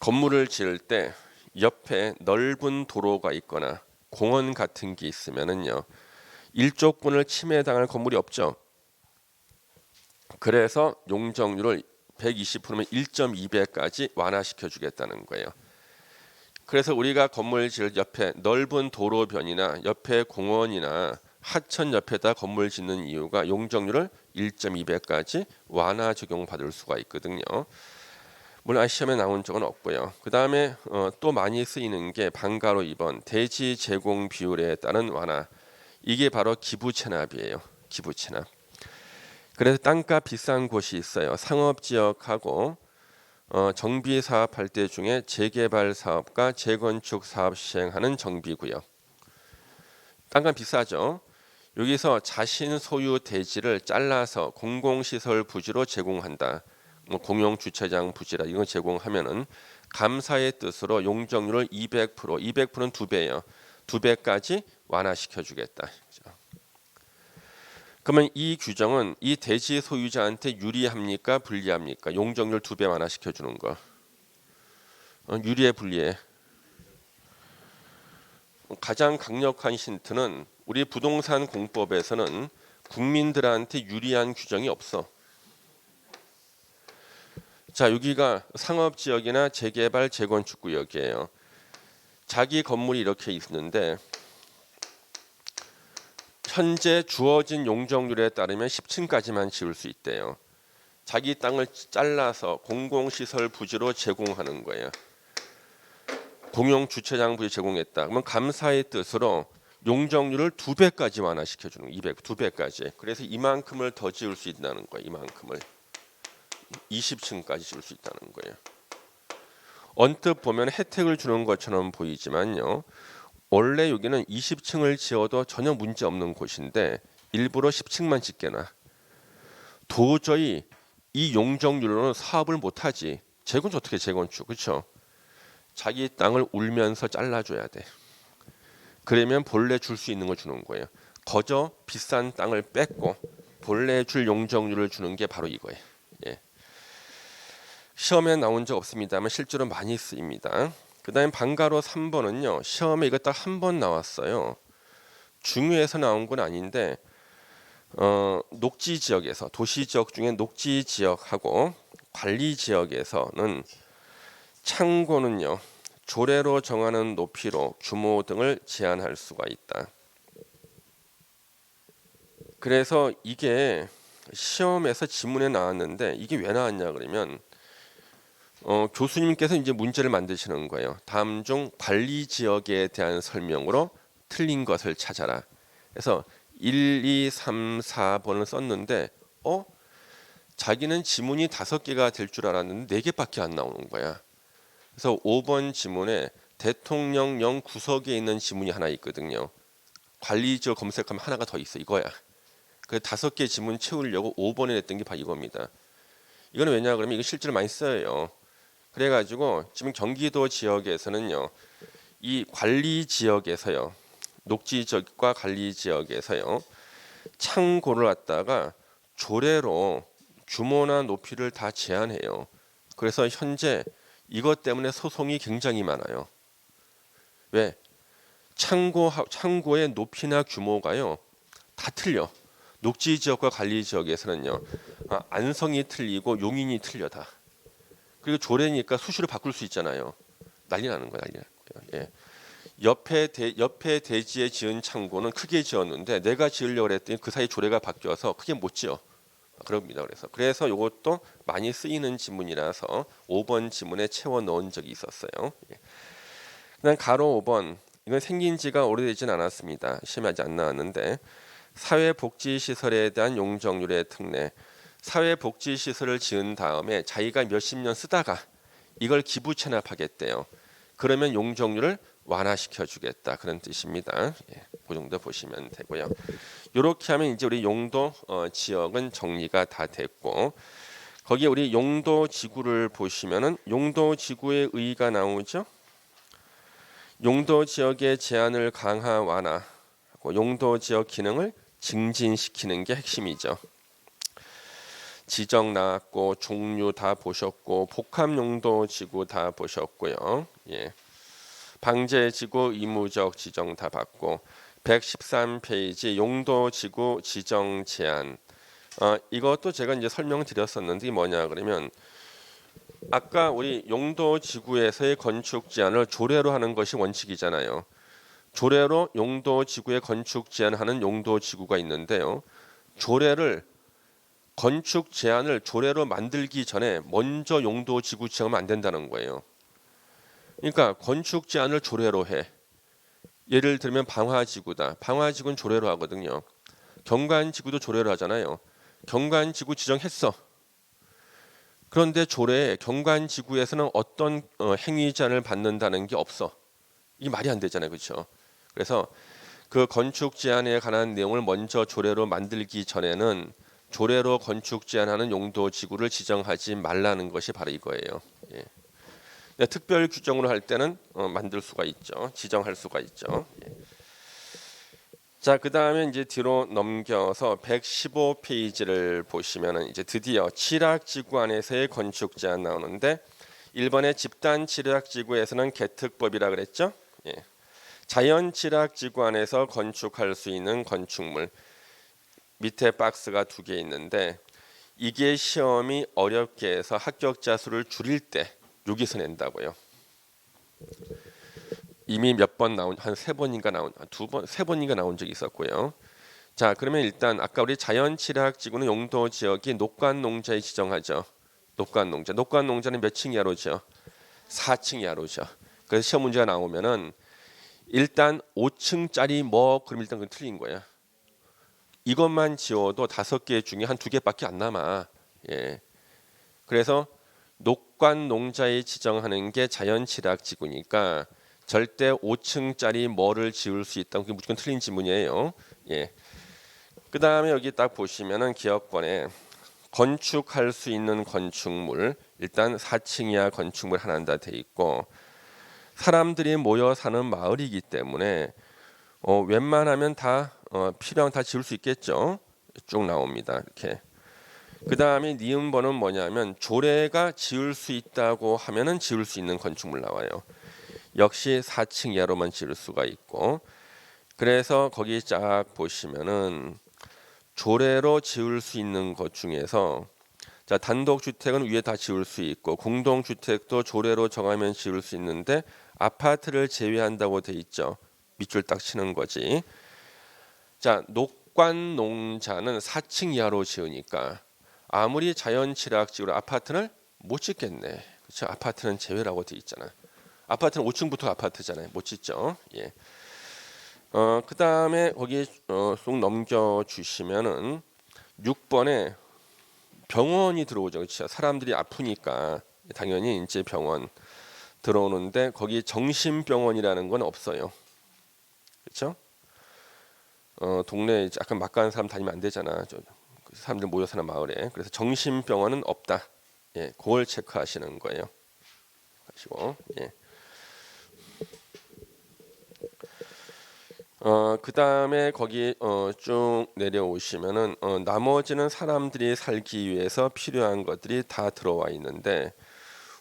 건물을 지을 때 옆에 넓은 도로가 있거나 공원 같은 게 있으면은요. 일조권을 침해당할 건물이 없죠. 그래서 용적률을 120%면 1.2배까지 완화시켜 주겠다는 거예요. 그래서 우리가 건물 지을 옆에 넓은 도로변이나 옆에 공원이나 하천 옆에다 건물 짓는 이유가 용적률을 1.2배까지 완화 적용받을 수가 있거든요. 물론 시험에 나온 적은 없고요. 그 다음에 또 많이 쓰이는 게 방가로 2번 대지 제공 비율에 따른 완화. 이게 바로 기부 체납이에요. 기부 체납. 그래서 땅값 비싼 곳이 있어요. 상업지역하고 정비 사업할 때 중에 재개발 사업과 재건축 사업 시행하는 정비구역. 땅값 비싸죠. 여기서 자신 소유 대지를 잘라서 공공시설 부지로 제공한다. 뭐 공용 주차장 부지라 이건 제공하면은 감사의 뜻으로 용적률을 200%, 200%는 2배예요. 2배까지 완화시켜 주겠다. 그러면 이 규정은 이 대지 소유자한테 유리합니까? 불리합니까? 용적률 2배 완화시켜 주는 거. 유리해 불리해? 가장 강력한 힌트는 우리 부동산 공법에서는 국민들한테 유리한 규정이 없어. 자, 여기가 상업지역이나 재개발 재건축구역이에요. 자기 건물이 이렇게 있는데 현재 주어진 용적률에 따르면 10층까지만 지을 수 있대요. 자기 땅을 잘라서 공공시설 부지로 제공하는 거예요. 공용 주차장 부지 제공했다. 그러면 감사의 뜻으로 용적률을 2배까지 완화시켜 주는 거예요. 2배까지. 그래서 이만큼을 더 지을 수 있다는 거예요. 이만큼을 20층까지 지을 수 있다는 거예요. 언뜻 보면 혜택을 주는 것처럼 보이지만요. 원래 여기는 20층을 지어도 전혀 문제 없는 곳인데 일부러 10층만 짓게나. 도저히 이 용적률로는 사업을 못하지. 재건축 어떻게 재건축, 그렇죠? 자기 땅을 울면서 잘라줘야 돼. 그러면 본래 줄 수 있는 걸 주는 거예요. 거저 비싼 땅을 뺏고 본래 줄 용적률을 주는 게 바로 이거예요. 예. 시험에 나온 적 없습니다만 실제로 많이 쓰입니다. 그 다음에 방가로 3번은요. 시험에 이거 딱 한 번 나왔어요. 중요해서 나온 건 아닌데 녹지 지역에서 도시 지역 중에 녹지 지역하고 관리 지역에서는 창고는요. 조례로 정하는 높이로 규모 등을 제한할 수가 있다. 그래서 이게 시험에서 지문에 나왔는데 이게 왜 나왔냐 그러면 교수님께서 이제 문제를 만드시는 거예요. 다음 중 관리 지역에 대한 설명으로 틀린 것을 찾아라. 그래서 1, 2, 3, 4번을 썼는데 자기는 지문이 5개가 될 줄 알았는데 4개밖에 안 나오는 거야. 그래서 5번 지문에 대통령령 구석에 있는 지문이 하나 있거든요. 관리 지역 검색하면 하나가 더 있어. 이거야. 그 5개 지문 채우려고 5번에 냈던 게 바로 이겁니다. 이거는 왜냐 그러면 이거 실제로 많이 써요. 그래가지고 지금 경기도 지역에서는요, 이 관리 지역에서요, 녹지 지역과 관리 지역에서요, 창고를 갖다가 조례로 규모나 높이를 다 제한해요. 그래서 현재 이것 때문에 소송이 굉장히 많아요. 왜? 창고의 높이나 규모가요, 다 틀려. 녹지 지역과 관리 지역에서는요, 안성이 틀리고 용인이 틀려 다. 그리고 조례니까 수시로 바꿀 수 있잖아요. 난리 나는 거예요. 난리 나는 거예요. 예. 옆에 대지에 지은 창고는 크게 지었는데 내가 지으려고 했더니 그 사이 조례가 바뀌어서 크게 못 지어. 그럽니다. 그래서 이것도 많이 쓰이는 지문이라서 5번 지문에 채워 넣은 적이 있었어요. 예. 그다음 가로 5번 이건 생긴 지가 오래되진 않았습니다. 시험에 아직 안 나왔는데 사회복지시설에 대한 용적률의 특례. 사회복지시설을 지은 다음에 자기가 몇십 년 쓰다가 이걸 기부 체납하겠대요. 그러면 용적률을 완화시켜 주겠다 그런 뜻입니다. 예, 그 정도 보시면 되고요. 이렇게 하면 이제 우리 용도 지역은 정리가 다 됐고 거기에 우리 용도 지구를 보시면은 용도 지구의 의의가 나오죠. 용도 지역의 제한을 강화 완화, 용도 지역 기능을 증진시키는 게 핵심이죠. 지정 나왔고 종류 다 보셨고 복합 용도 지구 다 보셨고요. 예. 방제 지구 의무적 지정 다 받고 113페이지 용도 지구 지정 제한. 이것도 제가 이제 설명드렸었는데 뭐냐 그러면 아까 우리 용도 지구에서의 건축 제한을 조례로 하는 것이 원칙이잖아요. 조례로 용도 지구의 건축 제한하는 용도 지구가 있는데요. 조례를 건축 제한을 조례로 만들기 전에 먼저 용도 지구 지정하면 안 된다는 거예요. 그러니까 건축 제한을 조례로 해. 예를 들면 방화지구다. 방화지구는 조례로 하거든요. 경관지구도 조례로 하잖아요. 경관지구 지정했어. 그런데 조례에 경관지구에서는 어떤 행위 제한을 받는다는 게 없어. 이게 말이 안 되잖아요. 그렇죠? 그래서 그 건축 제한에 관한 내용을 먼저 조례로 만들기 전에는 조례로 건축 제한하는 용도 지구를 지정하지 말라는 것이 바로 이거예요. 예. 특별 규정으로 할 때는 만들 수가 있죠. 지정할 수가 있죠. 예. 자, 그다음에 이제 뒤로 넘겨서 115페이지를 보시면은 이제 드디어 칠학지구 안에서의 건축 제한 나오는데 1번의 집단 칠학지구에서는 개특법이라 그랬죠. 예. 자연 칠학지구 안에서 건축할 수 있는 건축물 밑에 박스가 2개 있는데 이게 시험이 어렵게 해서 합격자 수를 줄일 때 여기서 낸다고요. 이미 몇 번 나온 한 3번인가 나온 2번 3번인가 나온 적이 있었고요. 자, 그러면 일단 아까 우리 자연 칠학 지구는 용도 지역이 녹관 농자에 지정하죠. 녹관 농자. 녹관 농자는 몇 층 이하로죠? 4층 이하로죠. 그래서 시험 문제가 나오면은 일단 5층짜리 뭐 그럼 일단 그건 틀린 거야. 이것만 지워도 5개 중에 한 2개밖에 안 남아. 예. 그래서 녹관 농자에 지정하는 게 자연 칠학 지구니까 절대 5층짜리 뭐를 지을 수 있다는 게 무조건 틀린 지문이에요. 예. 그 다음에 여기 딱 보시면은 기업권에 건축할 수 있는 건축물 일단 4층 이하 건축물 하나다 돼 있고 사람들이 모여 사는 마을이기 때문에 웬만하면 다 필요한 다 지을 수 있겠죠. 쭉 나옵니다. 이렇게. 그 다음에 니은번은 뭐냐면 조례가 지을 수 있다고 하면은 지을 수 있는 건축물 나와요. 역시 4층 이하로만 지을 수가 있고 그래서 거기 쫙 보시면은 조례로 지을 수 있는 것 중에서 자 단독주택은 위에 다 지을 수 있고 공동주택도 조례로 정하면 지을 수 있는데 아파트를 제외한다고 돼 있죠. 밑줄 딱 치는 거지. 자 녹관 농자는 4층 이하로 지으니까 아무리 자연 칠학지구로 아파트는 못 짓겠네. 그렇죠? 아파트는 제외라고 돼 있잖아. 아파트는 5층부터 아파트잖아요. 못 짓죠. 예. 그 다음에 거기 쏙 넘겨 주시면은 6번에 병원이 들어오죠. 그렇죠? 사람들이 아프니까 당연히 이제 병원 들어오는데 거기 정신병원이라는 건 없어요. 그렇죠? 동네에 약간 막 가는 사람 다니면 안 되잖아. 사람들 모여 사는 마을에. 그래서 정신병원은 없다. 예, 그걸 체크하시는 거예요. 하시고 예. 그 다음에 거기 쭉 내려오시면은 나머지는 사람들이 살기 위해서 필요한 것들이 다 들어와 있는데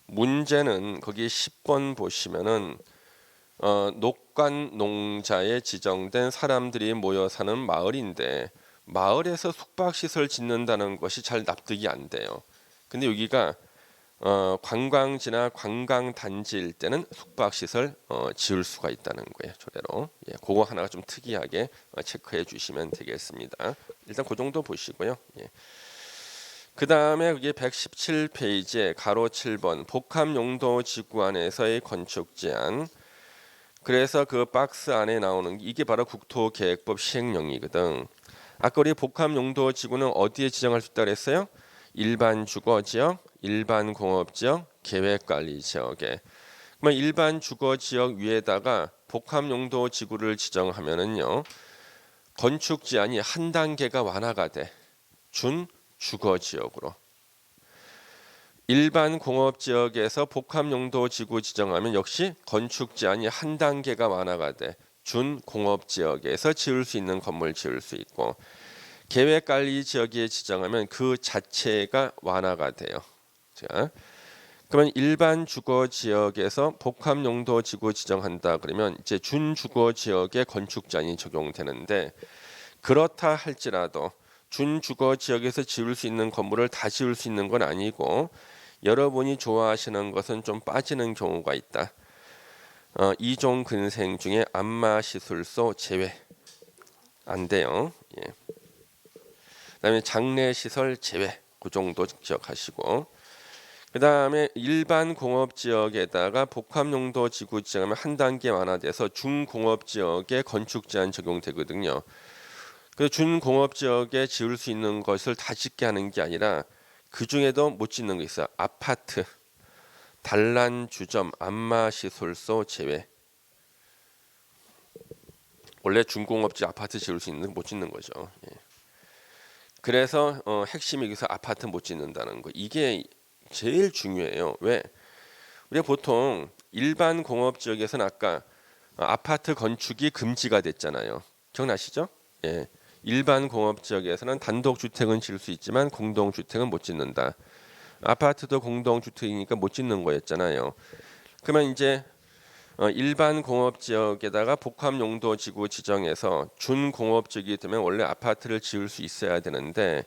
문제는 거기 10번 보시면은 녹관 농자에 지정된 사람들이 모여 사는 마을인데 마을에서 숙박시설 짓는다는 것이 잘 납득이 안 돼요. 근데 여기가 관광지나 관광단지일 때는 숙박시설 지을 수가 있다는 거예요. 조례로. 예, 그거 하나가 좀 특이하게 체크해 주시면 되겠습니다. 일단 그 정도 보시고요. 예. 그 다음에 그게 117페이지에 가로 7번 복합용도 지구 안에서의 건축 제한. 그래서 그 박스 안에 나오는 이게 바로 국토계획법 시행령이거든. 아까 우리 복합용도 지구는 어디에 지정할 수 있다고 했어요? 일반 주거지역, 일반 공업지역, 계획관리지역에. 그러면 일반 주거지역 위에다가 복합용도 지구를 지정하면은요 건축 제한이 한 단계가 완화가 돼. 준주거지역으로. 일반 공업지역에서 복합용도 지구 지정하면 역시 건축 제한이 한 단계가 완화가 돼. 준공업지역에서 지을 수 있는 건물 지을 수 있고 계획관리 지역에 지정하면 그 자체가 완화가 돼요. 자, 그러면 일반 주거 지역에서 복합 용도 지구 지정한다 그러면 이제 준주거 지역에 건축 제한이 적용되는데 그렇다 할지라도 준주거 지역에서 지을 수 있는 건물을 다 지을 수 있는 건 아니고 여러분이 좋아하시는 것은 좀 빠지는 경우가 있다. 이종 근생 중에 안마시술소 제외 안 돼요. 예. 그다음에 장내 시설 제외 그 정도 기억하시고, 그다음에 일반 공업 지역에다가 복합 용도 지구 지정하면 한 단계 완화돼서 중공업 지역에 건축 제한 적용되거든요. 그 준공업 지역에 지을 수 있는 것을 다 짓게 하는 게 아니라 그 중에도 못 짓는 거 있어요. 아파트, 단란 주점, 안마시설소 제외. 원래 준공업지 아파트 지을 수 있는 못 짓는 거죠. 예. 그래서 핵심이 여기서 아파트 못 짓는다는 거. 이게 제일 중요해요. 왜? 우리가 보통 일반 공업 지역에서는 아까 아파트 건축이 금지가 됐잖아요. 기억나시죠? 예. 일반 공업 지역에서는 단독 주택은 지을 수 있지만 공동 주택은 못 짓는다. 아파트도 공동 주택이니까 못 짓는 거였잖아요. 그러면 이제 일반 공업 지역에다가 복합 용도 지구 지정해서 준공업 지역이 되면 원래 아파트를 지을 수 있어야 되는데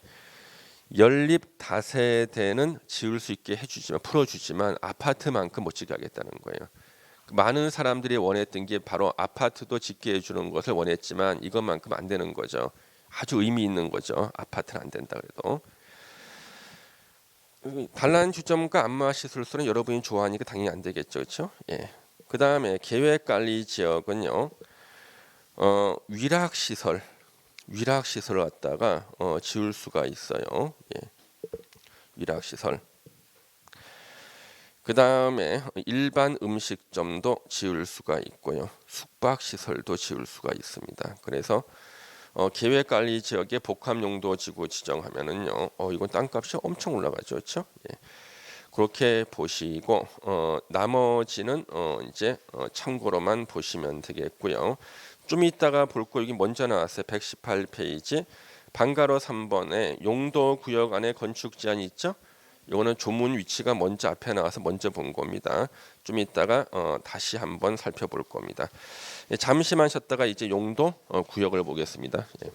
연립 다세대는 지을 수 있게 해주지만 풀어주지만 아파트만큼 못 짓게 하겠다는 거예요. 많은 사람들이 원했던 게 바로 아파트도 짓게 해주는 것을 원했지만 이것만큼 안 되는 거죠. 아주 의미 있는 거죠. 아파트는 안 된다 그래도. 단란 주점과 안마시설소는 여러분이 좋아하니까 당연히 안 되겠죠, 그렇죠? 예. 그 다음에 계획관리 지역은요, 위락시설을 갖다가 지을 수가 있어요. 예. 위락시설. 그 다음에 일반 음식점도 지을 수가 있고요, 숙박시설도 지을 수가 있습니다. 그래서 계획관리 지역에 복합용도 지구 지정하면은요, 이건 땅값이 엄청 올라가죠, 그렇죠? 예. 그렇게 보시고 나머지는 이제 참고로만 보시면 되겠고요. 좀 이따가 볼 거 여기 먼저 나왔어요. 118페이지 방가로 3번에 용도 구역 안에 건축 제한이 있죠. 이거는 조문 위치가 먼저 앞에 나와서 먼저 본 겁니다. 좀 이따가 다시 한번 살펴볼 겁니다. 예, 잠시만 쉬었다가 이제 용도 구역을 보겠습니다. 예.